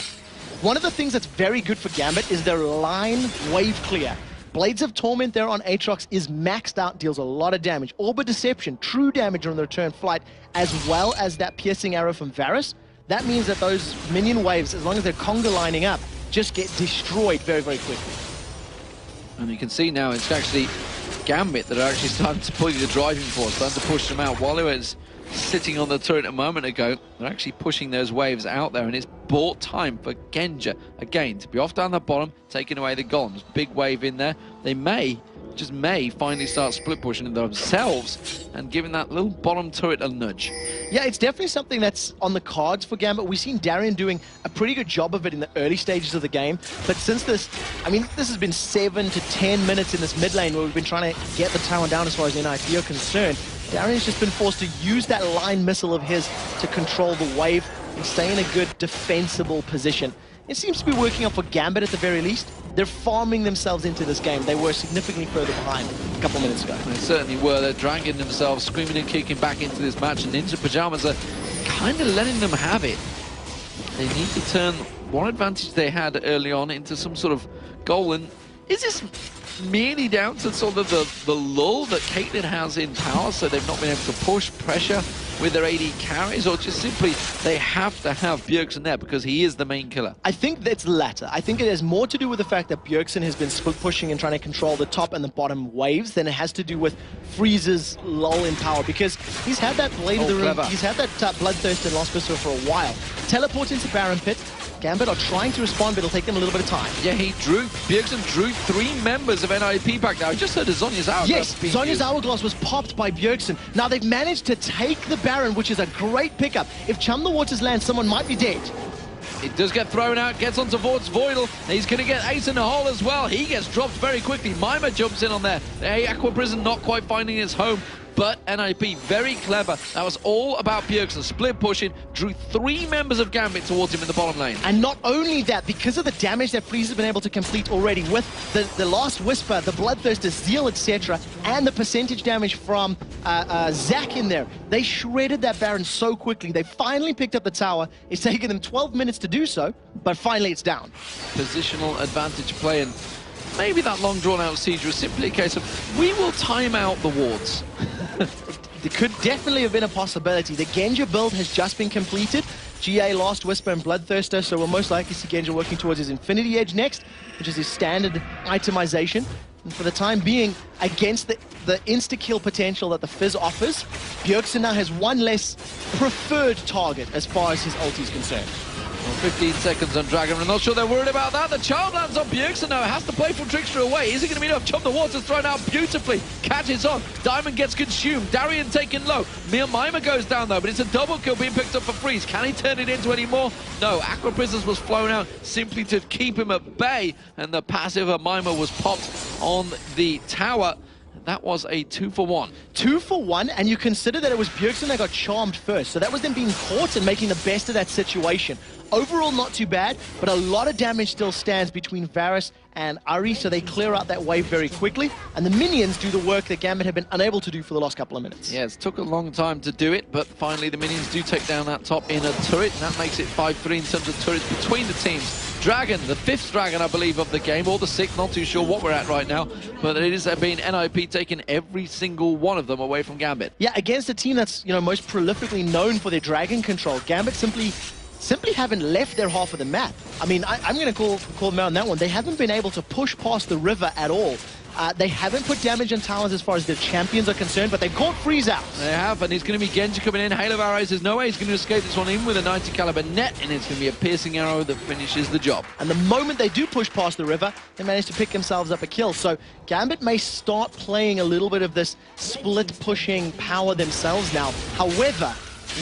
One of the things that's very good for Gambit is their line wave clear. Blades of Torment there on Aatrox is maxed out, deals a lot of damage. Orb of Deception, true damage on the return flight, as well as that piercing arrow from Varus. That means that those minion waves, as long as they're conga lining up, just get destroyed very, very quickly. And you can see now it's actually Gambit that are actually starting to pull the driving force, starting to push them out. While it was sitting on the turret a moment ago, they're actually pushing those waves out there, and it's bought time for Genja again to be off down the bottom, taking away the golems. Big wave in there. They may, just may, finally start split pushing themselves and giving that little bottom turret a nudge. Yeah, it's definitely something that's on the cards for Gambit. We've seen Darien doing a pretty good job of it in the early stages of the game, but since this, I mean, this has been 7 to 10 minutes in this mid lane where we've been trying to get the tower down as far as NiP are concerned. Darien's just been forced to use that line missile of his to control the wave and stay in a good defensible position. it seems to be working out for Gambit at the very least. They're farming themselves into this game. They were significantly further behind a couple minutes ago. They certainly were. They're dragging themselves, screaming and kicking back into this match, and Ninja Pyjamas are kind of letting them have it. They need to turn one advantage they had early on into some sort of goal. And is this merely down to sort of the lull that Caitlyn has in power, so they've not been able to push pressure with their AD carries, or just simply they have to have Bjergsen there because he is the main killer? I think that's the latter. I think it has more to do with the fact that Bjergsen has been pushing and trying to control the top and the bottom waves than it has to do with Freeze's lull in power, because he's had that Blade of the Room, he's had that Bloodthirst and Lost Whisper for a while. Teleport into Baron Pit. Gambit are trying to respond, but it'll take them a little bit of time. Yeah, Bjergsen drew 3 members of NiP back now. I just heard of Zonya's Hourglass. Yes, Zonya's Hourglass was popped by Bjergsen. Now they've managed to take the Baron, which is a great pickup. If Chum the Waters lands, someone might be dead. It does get thrown out, gets onto Vort's Voidal. He's going to get Ace in the hole as well. He gets dropped very quickly. Mima jumps in on there. Hey, Aqua Prison not quite finding his home. But NiP, very clever. That was all about Bjergsen. Split pushing, drew 3 members of Gambit towards him in the bottom lane. And not only that, because of the damage that Freeze has been able to complete already with the Last Whisper, the Bloodthirster, Zeal, etc., and the percentage damage from Zac in there, they shredded that Baron so quickly. They finally picked up the tower. It's taken them 12 minutes to do so, but finally it's down. Positional advantage play, and maybe that long drawn-out siege was simply a case of, we will time out the wards. It could definitely have been a possibility. The Genja build has just been completed. GA, Last Whisper, and Bloodthirster, so we'll most likely see Genja working towards his Infinity Edge next, which is his standard itemization. And for the time being, against the insta-kill potential that the Fizz offers, Bjergsen now has one less preferred target as far as his ulti is concerned. Well, 15 seconds on Dragon. I'm not sure they're worried about that. The charm lands on Bjergsen now. Has to play from Trickster away. Is it going to be enough? Chum the Water's thrown out beautifully. Catches on. Diamond gets consumed. Darian taken low. Mima goes down though, but it's a double kill being picked up for Freeze. Can he turn it into any more? No. Aqua Prisons was flown out simply to keep him at bay, and the passive of Mima was popped on the tower. That was a 2-for-1. 2-for-1, and you consider that it was Bjergsen that got charmed first, so that was them being caught and making the best of that situation. Overall, not too bad, but a lot of damage still stands between Varus and Ari, so they clear out that wave very quickly, and the minions do the work that Gambit have been unable to do for the last couple of minutes. Yeah, it took a long time to do it, but finally the minions do take down that top inner turret, and that makes it 5-3 in terms of turrets between the teams. Dragon, the 5th Dragon, I believe, of the game, or the 6th, not too sure what we're at right now, but it has been NiP taking every single one of them away from Gambit. Yeah, against a team that's, you know, most prolifically known for their Dragon control, Gambit simply haven't left their half of the map. I mean, I'm going to call them out on that one. They haven't been able to push past the river at all. They haven't put damage on towers as far as their champions are concerned, but they've caught Freeze out. They have, and it's going to be Genji coming in. Halo of Arrows, there's no way he's going to escape this one, even with a 90 caliber net, and it's going to be a piercing arrow that finishes the job. And the moment they do push past the river, they manage to pick themselves up a kill. So Gambit may start playing a little bit of this split pushing power themselves now. However,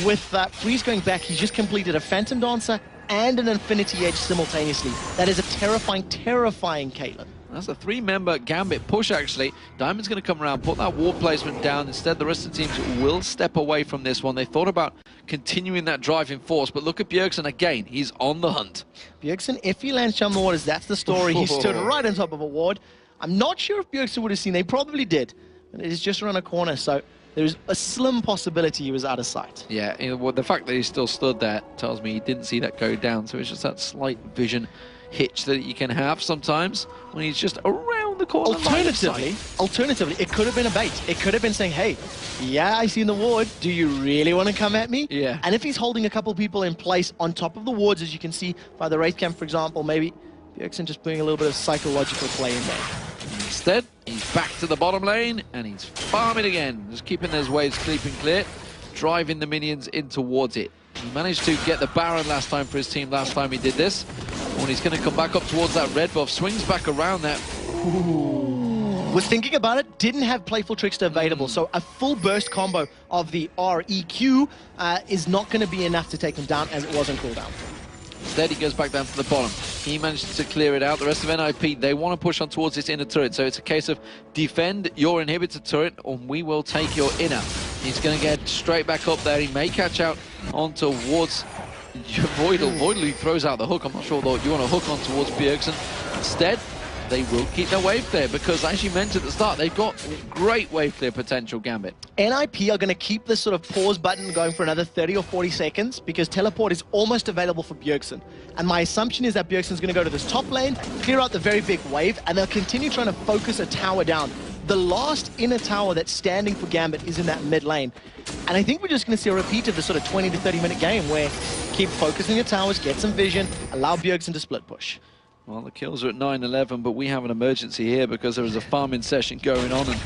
with Freeze going back, he's just completed a Phantom Dancer and an Infinity Edge simultaneously. That is a terrifying, terrifying Caitlyn. That's a 3-member Gambit push, actually. Diamond's going to come around, put that ward placement down. Instead, the rest of the teams will step away from this one. They thought about continuing that driving force, but look at Bjergsen again. He's on the hunt. Bjergsen, if he lands Chum the Waters, that's the story. He stood right on top of a ward. I'm not sure if Bjergsen would have seen. They probably did. But it is just around a corner, so there's a slim possibility he was out of sight. Yeah, well, the fact that he still stood there tells me he didn't see that go down, so it's just that slight vision hitch that you can have sometimes when he's just around the corner. Alternatively, it could have been a bait. It could have been saying, hey, yeah, I seen the ward. Do you really want to come at me? Yeah. And if he's holding a couple people in place on top of the wards, as you can see by the Wraith Camp, for example, maybe Bjergsen just putting a little bit of psychological play in there. Instead, he's back to the bottom lane, and he's farming again, just keeping those waves sleeping clear, driving the minions in towards it. He managed to get the Baron last time for his team, last time he did this. When he's going to come back up towards that red buff, swings back around that. Ooh. Was thinking about it, didn't have Playful Trickster available, so a full burst combo of the REQ is not going to be enough to take him down as it was on cooldown. Instead, he goes back down to the bottom. He managed to clear it out. The rest of NiP, they want to push on towards this inner turret. So it's a case of defend your inhibitor turret, or we will take your inner. He's going to get straight back up there. He may catch out on towards Voidal, he throws out the hook. I'm not sure though you want to hook on towards Bjergsen. Instead, they will keep their wave clear because, as you mentioned at the start, they've got great wave clear potential, Gambit. NiP are going to keep this sort of pause button going for another 30 or 40 seconds because teleport is almost available for Bjergsen. And my assumption is that Bjergsen's going to go to this top lane, clear out the very big wave, and they'll continue trying to focus a tower down. The last inner tower that's standing for Gambit is in that mid lane. And I think we're just going to see a repeat of the sort of 20 to 30 minute game where keep focusing your towers, get some vision, allow Bjergsen to split push. Well, the kills are at 9-11, but we have an emergency here because there is a farming session going on and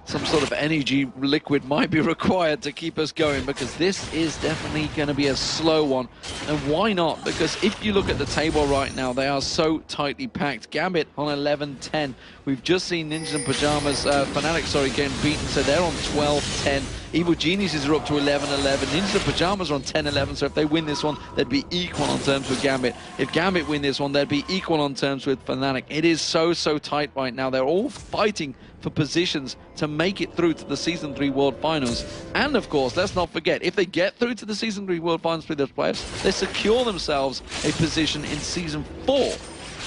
some sort of energy liquid might be required to keep us going because this is definitely going to be a slow one. And why not? Because if you look at the table right now, they are so tightly packed. Gambit on 11-10. We've just seen Ninjas and Pyjamas, Fnatic, getting beaten, so they're on 12-10. Evil Geniuses are up to 11-11. Ninjas and Pyjamas are on 10-11, so if they win this one, they'd be equal on terms with Gambit. If Gambit win this one, they'd be equal on terms with Fnatic. It is so tight right now. They're all fighting for positions to make it through to the Season 3 World Finals. And of course, let's not forget, if they get through to the Season 3 World Finals with those players, they secure themselves a position in Season 4.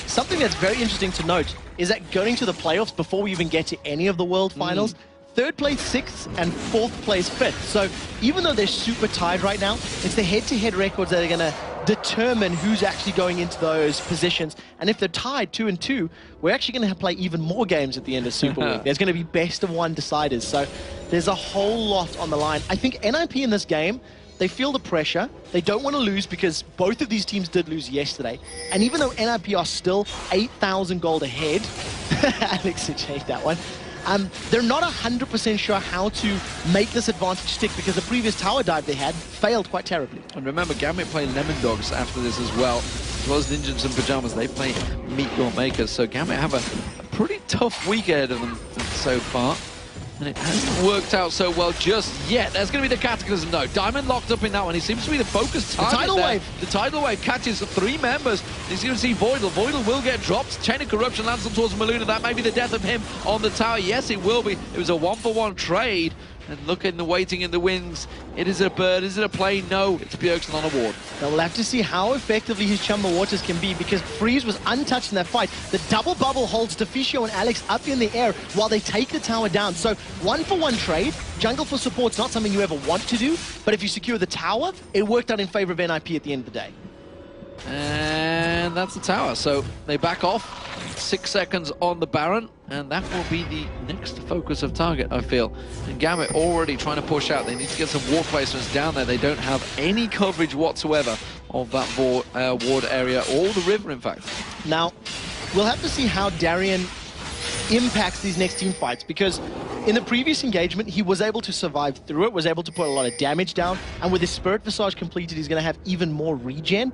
Something that's very interesting to note is that going to the playoffs before we even get to any of the World Finals, third place 6th and 4th place 5th. So even though they're super tied right now, it's the head-to-head records that are going to determine who's actually going into those positions. And if they're tied 2-2, we're actually going to play even more games at the end of Super League. There's going to be best of one deciders. So there's a whole lot on the line. I think NiP in this game, they feel the pressure. They don't want to lose because both of these teams did lose yesterday. And even though NiP are still 8,000 gold ahead, Alex hate that one. They're not 100% sure how to make this advantage stick because the previous tower dive they had failed quite terribly. And remember, Gambit play Lemon Dogs after this as well as Ninjas and Pyjamas. They play Meat Your Makers, so Gambit have a pretty tough week ahead of them so far. And it hasn't worked out so well just yet. There's going to be the Cataclysm, though. Diamond locked up in that one. He seems to be the focused target. The tidal wave. The tidal wave catches 3 members. He's going to see Voidal. Voidal will get dropped. Chain of Corruption lands on towards Maluna. That may be the death of him on the tower. Yes, it will be. It was a 1-for-1 trade. And look in the waiting in the wings. It is a bird. Is it a plane? No, it's Bjergsen on a ward. Now we'll have to see how effectively his Chum the Waters can be because Freeze was untouched in that fight. The double bubble holds Deficio and Alex up in the air while they take the tower down. So 1-for-1 trade. Jungle for support's not something you ever want to do, but if you secure the tower, it worked out in favor of NiP at the end of the day. And that's the tower. So they back off. 6 seconds on the Baron, and that will be the next focus of target, I feel. And Gambit already trying to push out. They need to get some ward placements down there. They don't have any coverage whatsoever of that ward area, or the river, in fact. Now, we'll have to see how Darien impacts these next team fights, because in the previous engagement, he was able to survive through it, was able to put a lot of damage down, and with his Spirit Visage completed, he's going to have even more regen.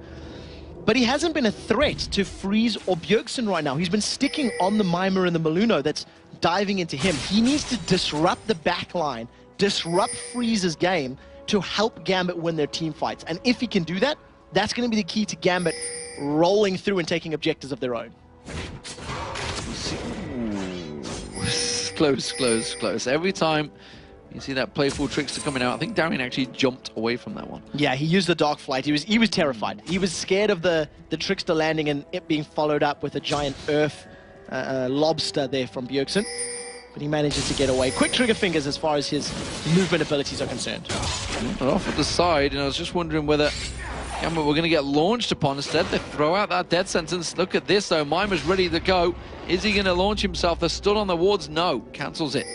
But he hasn't been a threat to Freeze or Bjergsen right now. He's been sticking on the Mimer and the Maluno that's diving into him. He needs to disrupt the backline, disrupt Freeze's game to help Gambit win their team fights. And if he can do that, that's going to be the key to Gambit rolling through and taking objectives of their own. Close. Every time you see that playful trickster coming out, I think Darien actually jumped away from that one. Yeah, he used the Dark Flight. He was terrified. He was scared of the trickster landing and it being followed up with a giant earth lobster there from Bjergsen. But he manages to get away. Quick trigger fingers as far as his movement abilities are concerned. Off at the side, and I was just wondering whether Gambit were going to get launched upon. Instead, they throw out that death sentence. Look at this, though. Mimer's ready to go. Is he going to launch himself? They're stood on the wards. No. Cancels it.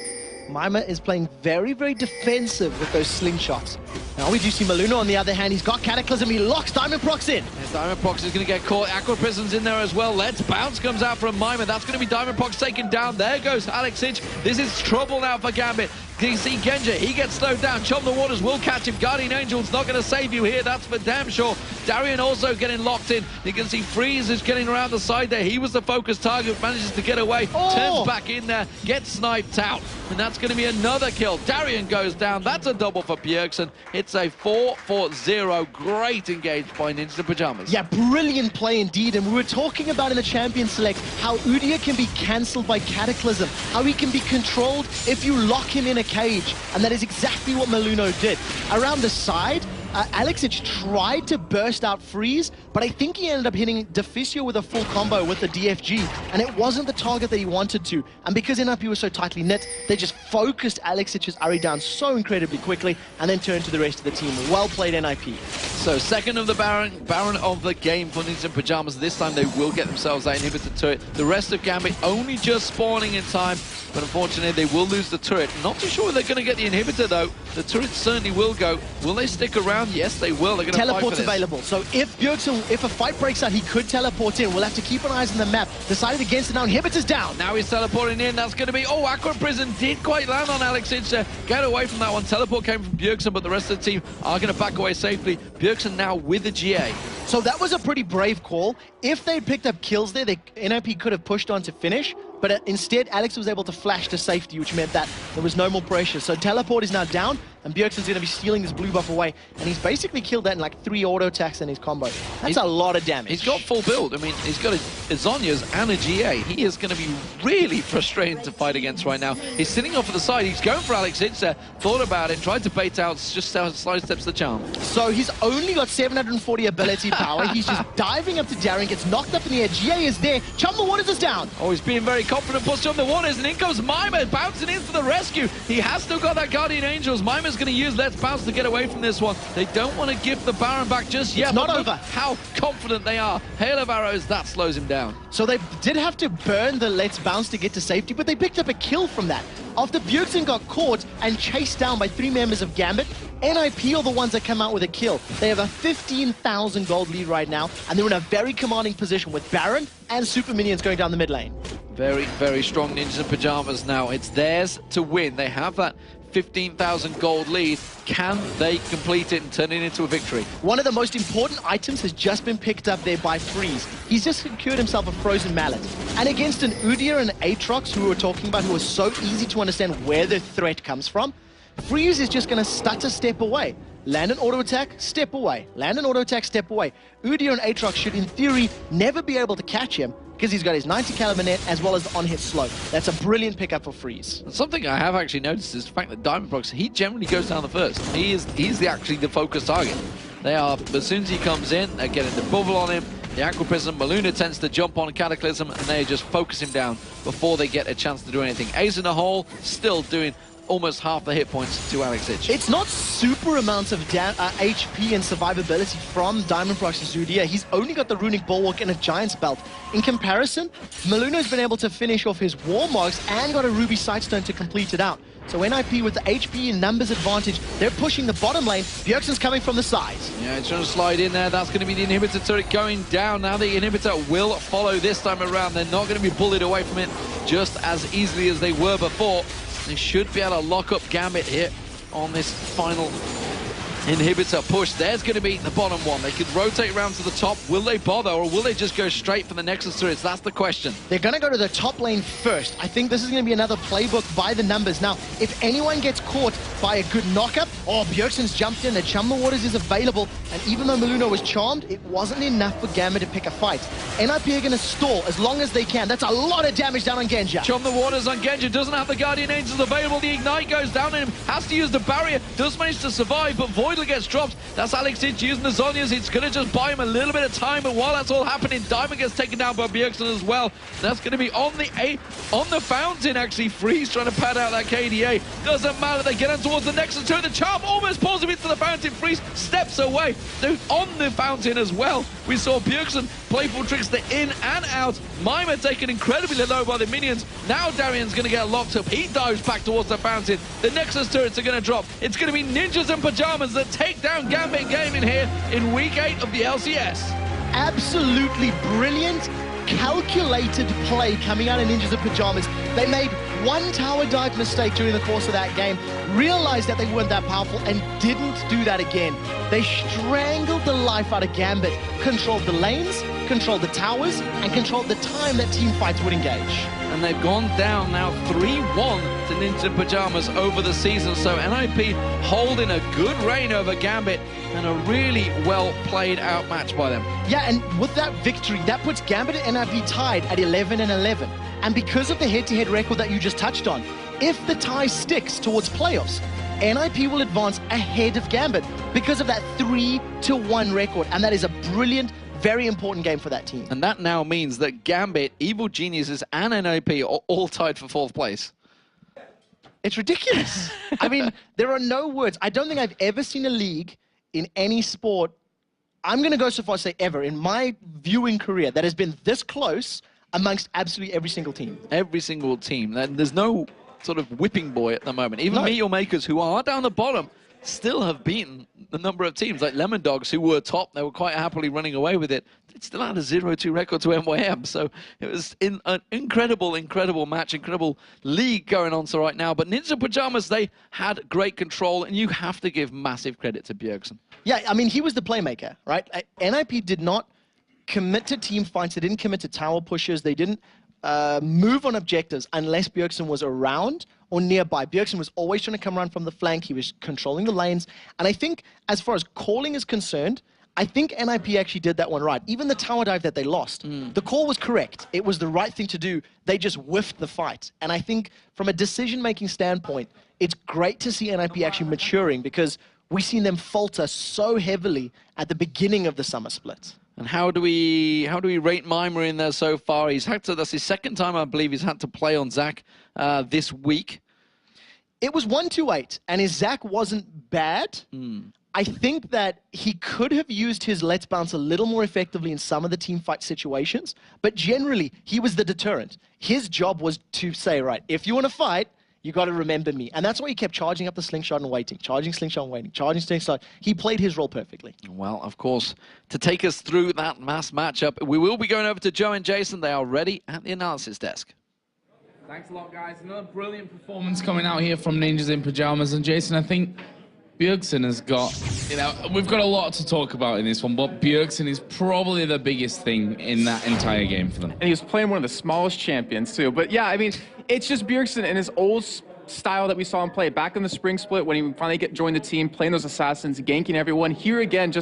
Mimer is playing very, very defensive with those slingshots. Now we do see Maluna on the other hand. He's got Cataclysm. He locks Diamond Prox in. And Diamond Prox is going to get caught. Aqua Prism's in there as well. Let's Bounce comes out from Mimer. That's going to be Diamond Prox taken down. There goes Alex Hinch. This is trouble now for Gambit. You see Genja, he gets slowed down. Chum the Waters will catch him. Guardian Angel's not going to save you here. That's for damn sure. Darien also getting locked in. You can see Freeze is getting around the side there. He was the focus target, manages to get away. Turns back in there, gets sniped out. And that's going to be another kill. Darien goes down. That's a double for Bjergsen. It's a 4-0. Great engaged by Ninjas and Pyjamas. Yeah, brilliant play indeed. And we were talking about in the Champion Select how Udyr can be cancelled by Cataclysm, how he can be controlled if you lock him in a cage. And that is exactly what Maluno did. Around the side, Alexic tried to burst out Freeze, but I think he ended up hitting Deficio with a full combo with the DFG, and it wasn't the target that he wanted to. And because NiP was so tightly knit, they just focused Alexic's Ahri down so incredibly quickly, and then turned to the rest of the team. Well played, NiP. So second of the Baron of the game for Ninjas in Pyjamas. This time they will get themselves that inhibitor turret. The rest of Gambit only just spawning in time, but unfortunately they will lose the turret. Not too sure they're going to get the inhibitor though. The turret certainly will go. Will they stick around? Yes, they will. They're going to fight for Teleport's this. available. So if Bjergsen, if a fight breaks out, he could teleport in. We'll have to keep an eye on the map. Decided against it now. Inhibitor's down. Now he's teleporting in. That's going to be... Oh, Aqua Prison did quite land on Alexic. Get away from that one. Teleport came from Bjergsen, but the rest of the team are going to back away safely. Bjergsen now with the GA. So that was a pretty brave call. If they'd picked up kills there, NiP could have pushed on to finish. But instead, Alex was able to flash to safety, which meant that there was no more pressure. So teleport is now down, and Bjergsen's going to be stealing this blue buff away. And he's basically killed that in like 3 auto attacks in his combo. That's a lot of damage. He's got full build. I mean, he's got a Zhonya's and a GA. He is going to be really frustrating to fight against right now. He's sitting off to the side. He's going for Alex Itzer. Thought about it, tried to bait out, just side steps the charm. So he's only got 740 ability power. He's just diving up to Darren, gets knocked up in the air. GA is there. Chum the Waters is down. Oh, he's being very confident. Puts on the Waters, and in comes Mima, bouncing in for the rescue. He has still got that Guardian Angels. Mima's going to use Let's Bounce to get away from this one. They don't want to give the Baron back just yet. It's not over. How confident they are. Hail of Arrows, that slows him down. So they did have to burn the Let's Bounce to get to safety, but they picked up a kill from that. After Bjergsen got caught and chased down by 3 members of Gambit, NiP are the ones that come out with a kill. They have a 15,000 gold lead right now, and they're in a very commanding position with Baron and Super Minions going down the mid lane. Very, very strong Ninjas in Pyjamas now. It's theirs to win. They have that 15,000 gold lead. Can they complete it and turn it into a victory? One of the most important items has just been picked up there by Freeze. He's just secured himself a frozen mallet. And against an Udyr and Aatrox, who we were talking about, who are so easy to understand where the threat comes from, Freeze is just going to stutter step away. Land an auto attack, step away. Land an auto attack, step away. Udyr and Aatrox should, in theory, never be able to catch him because he's got his 90 caliber net as well as the on-hit slow. That's a brilliant pickup for Freeze. Something I have actually noticed is the fact that Diamondprox, he generally goes down the first. He's actually the focus target. They are, as soon as he comes in, they're getting the bubble on him. The Aqua Prism, Maluna tends to jump on Cataclysm, and they just focus him down before they get a chance to do anything. Ace in the hole, still doing almost half the hit points to Alex Itch. It's not super amounts of HP and survivability from Diamondprox's Udyr. He's only got the Runic Bulwark and a Giant's Belt. In comparison, Maluna's been able to finish off his War Marks and got a Ruby Sightstone to complete it out. So NiP with the HP and numbers advantage, they're pushing the bottom lane. Bjergsen's coming from the sides. Yeah, he's trying to slide in there. That's going to be the inhibitor turret going down. Now the inhibitor will follow this time around. They're not going to be bullied away from it just as easily as they were before. They should be able to lock up Gambit here on this final inhibitor push. There's going to be the bottom one. They could rotate around to the top. Will they bother, or will they just go straight for the Nexus turrets? That's the question. They're going to go to the top lane first. I think this is going to be another playbook by the numbers. Now, if anyone gets caught by a good knockup, Bjergsen's jumped in, the Chum the Waters is available, and even though Maluna was charmed, it wasn't enough for Gambit to pick a fight. NiP are going to stall as long as they can. That's a lot of damage down on Genja. Chum the Waters on Genja, doesn't have the Guardian Angels available. The Ignite goes down on him, has to use the barrier, does manage to survive, but Voidler gets dropped. That's Alex Itch using the Zhonya's. It's going to just buy him a little bit of time, and while that's all happening, Diamond gets taken down by Bjergsen as well. That's going to be on the fountain, actually. Freeze trying to pad out that KDA. Doesn't matter, they get on towards the Nexus turret. The Charm almost pulls him into the fountain. Freeze steps away. Dude, on the fountain as well. We saw Bjergsen playful tricks the in and out. Mima taken incredibly low by the minions. Now Darian's going to get locked up. He dives back towards the fountain. The Nexus turrets are going to drop. It's going to be Ninjas in Pyjamas that take down Gambit Gaming here in Week 8 of the LCS. Absolutely brilliant, calculated play coming out of Ninjas in Pyjamas. They made one tower dive mistake during the course of that game, realized that they weren't that powerful, and didn't do that again. They strangled the life out of Gambit, controlled the lanes, controlled the towers, and controlled the time that team fights would engage. And they've gone down now 3-1 to Ninjas in Pyjamas over the season. So NiP holding a good reign over Gambit, and a really well played out match by them. Yeah, and with that victory, that puts Gambit and NiP tied at 11-11. And because of the head-to-head record that you just touched on, if the tie sticks towards playoffs, NiP will advance ahead of Gambit because of that 3-1 record, and that is a brilliant, very important game for that team. And that now means that Gambit, Evil Geniuses, and NiP are all tied for 4th place. It's ridiculous. I mean, there are no words. I don't think I've ever seen a league in any sport, I'm going to go so far as to say ever, in my viewing career, that has been this close amongst absolutely every single team. Every single team. There's no sort of whipping boy at the moment. Even Meteor Makers, who are down the bottom, still have beaten a number of teams like Lemon Dogs, who were top. They were quite happily running away with it. It still had a 0-2 record to NYM. So it was an incredible, incredible match, incredible league going on so right now. But Ninja Pyjamas, they had great control, and you have to give massive credit to Bjergsen. Yeah, I mean, he was the playmaker, right? NiP did not commit to team fights. They didn't commit to tower pushes. They didn't move on objectives unless Bjergsen was around or nearby. Bjergsen was always trying to come around from the flank. He was controlling the lanes. And I think as far as calling is concerned, I think NiP actually did that one right. Even the tower dive that they lost, the call was correct. It was the right thing to do. They just whiffed the fight. And I think from a decision-making standpoint, it's great to see NiP actually maturing, because we've seen them falter so heavily at the beginning of the summer split. And how do we rate Mimer in there so far? That's his second time, I believe, he's had to play on Zach this week. It was 1-2-8, and his Zach wasn't bad. I think that he could have used his Let's Bounce a little more effectively in some of the team fight situations, but generally, he was the deterrent. His job was to say, right, if you want to fight, you got to remember me. And that's why he kept charging up the slingshot and waiting, charging slingshot and waiting, charging slingshot. He played his role perfectly. Well, of course, to take us through that mass matchup, we will be going over to Joe and Jason. They are ready at the analysis desk. Thanks a lot, guys. Another brilliant performance coming out here from Ninjas in Pyjamas. And Jason, I think Bjergsen has got, we've got a lot to talk about in this one, but Bjergsen is probably the biggest thing in that entire game for them. And he was playing one of the smallest champions, too. But yeah, I mean, it's just Bjergsen and his old style that we saw him play back in the spring split when he finally joined the team, playing those assassins, ganking everyone. Here again,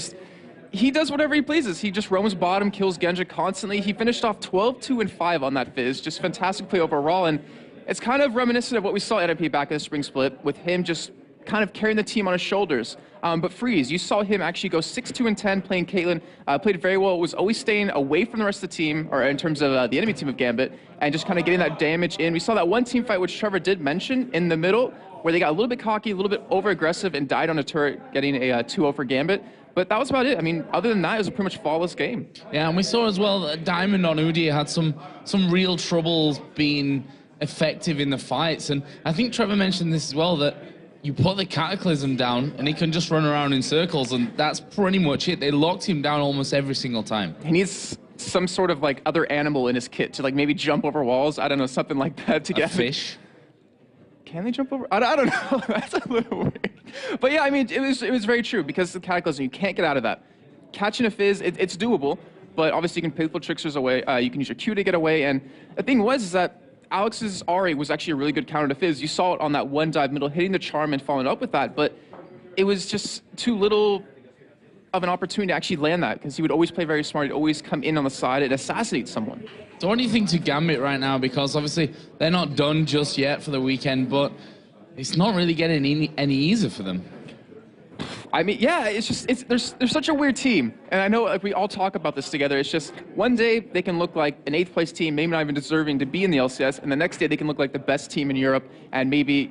he does whatever he pleases. He just roams bottom, kills Genja constantly. He finished off 12-2-5 on that Fizz. Just fantastic play overall. And it's kind of reminiscent of what we saw at NiP back in the spring split, with him just kind of carrying the team on his shoulders. But Freeze, you saw him actually go 6-2-10 playing Caitlyn, played very well, was always staying away from the rest of the team, or in terms of the enemy team of Gambit, and just kind of getting that damage in. We saw that one team fight, which Trevor did mention, in the middle, where they got a little bit cocky, a little bit over-aggressive, and died on a turret, getting a 2-0 for Gambit. But that was about it. I mean, other than that, it was a pretty much flawless game. Yeah, and we saw as well that Diamond on Udyr had some real troubles being effective in the fights. And I think Trevor mentioned this as well, that you put the Cataclysm down and he can just run around in circles, and that's pretty much it. They locked him down almost every single time. He needs some sort of like other animal in his kit to like maybe jump over walls. I don't know, something like that to get fish. Can they jump over? I don't know. That's a little weird. But yeah, I mean, it was very true, because the Cataclysm, you can't get out of that. Catching a Fizz, it's doable, but obviously you can Faithful Tricksters away. You can use your Q to get away, and the thing is that Alex's Ahri was actually a really good counter to Fizz. You saw it on that one dive middle, hitting the charm and following up with that, but it was just too little of an opportunity to actually land that, because he would always play very smart. He'd always come in on the side and assassinate someone. So what do you think to Gambit right now? Because obviously they're not done just yet for the weekend, but it's not really getting any easier for them. I mean, yeah, it's just, they're such a weird team. And I know like we all talk about this together. It's just one day they can look like an 8th place team, maybe not even deserving to be in the LCS, and the next day they can look like the best team in Europe and maybe,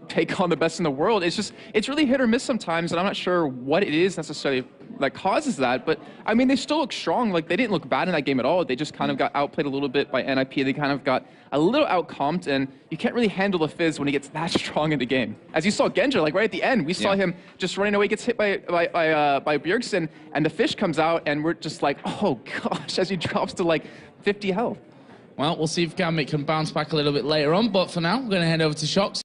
take on the best in the world. It's really hit or miss sometimes, and I'm not sure what it is necessarily that causes that, but I mean, they still look strong. Like, they didn't look bad in that game at all. They just kind of got outplayed a little bit by NiP. They kind of got a little outcomped, and you can't really handle the Fizz when he gets that strong in the game. As you saw Genja, like right at the end, we saw him just running away, gets hit by Bjergsen, and the fish comes out, and we're just like, oh gosh, as he drops to like 50 health. Well, we'll see if Gambit can bounce back a little bit later on, but for now, we're going to head over to Shocks.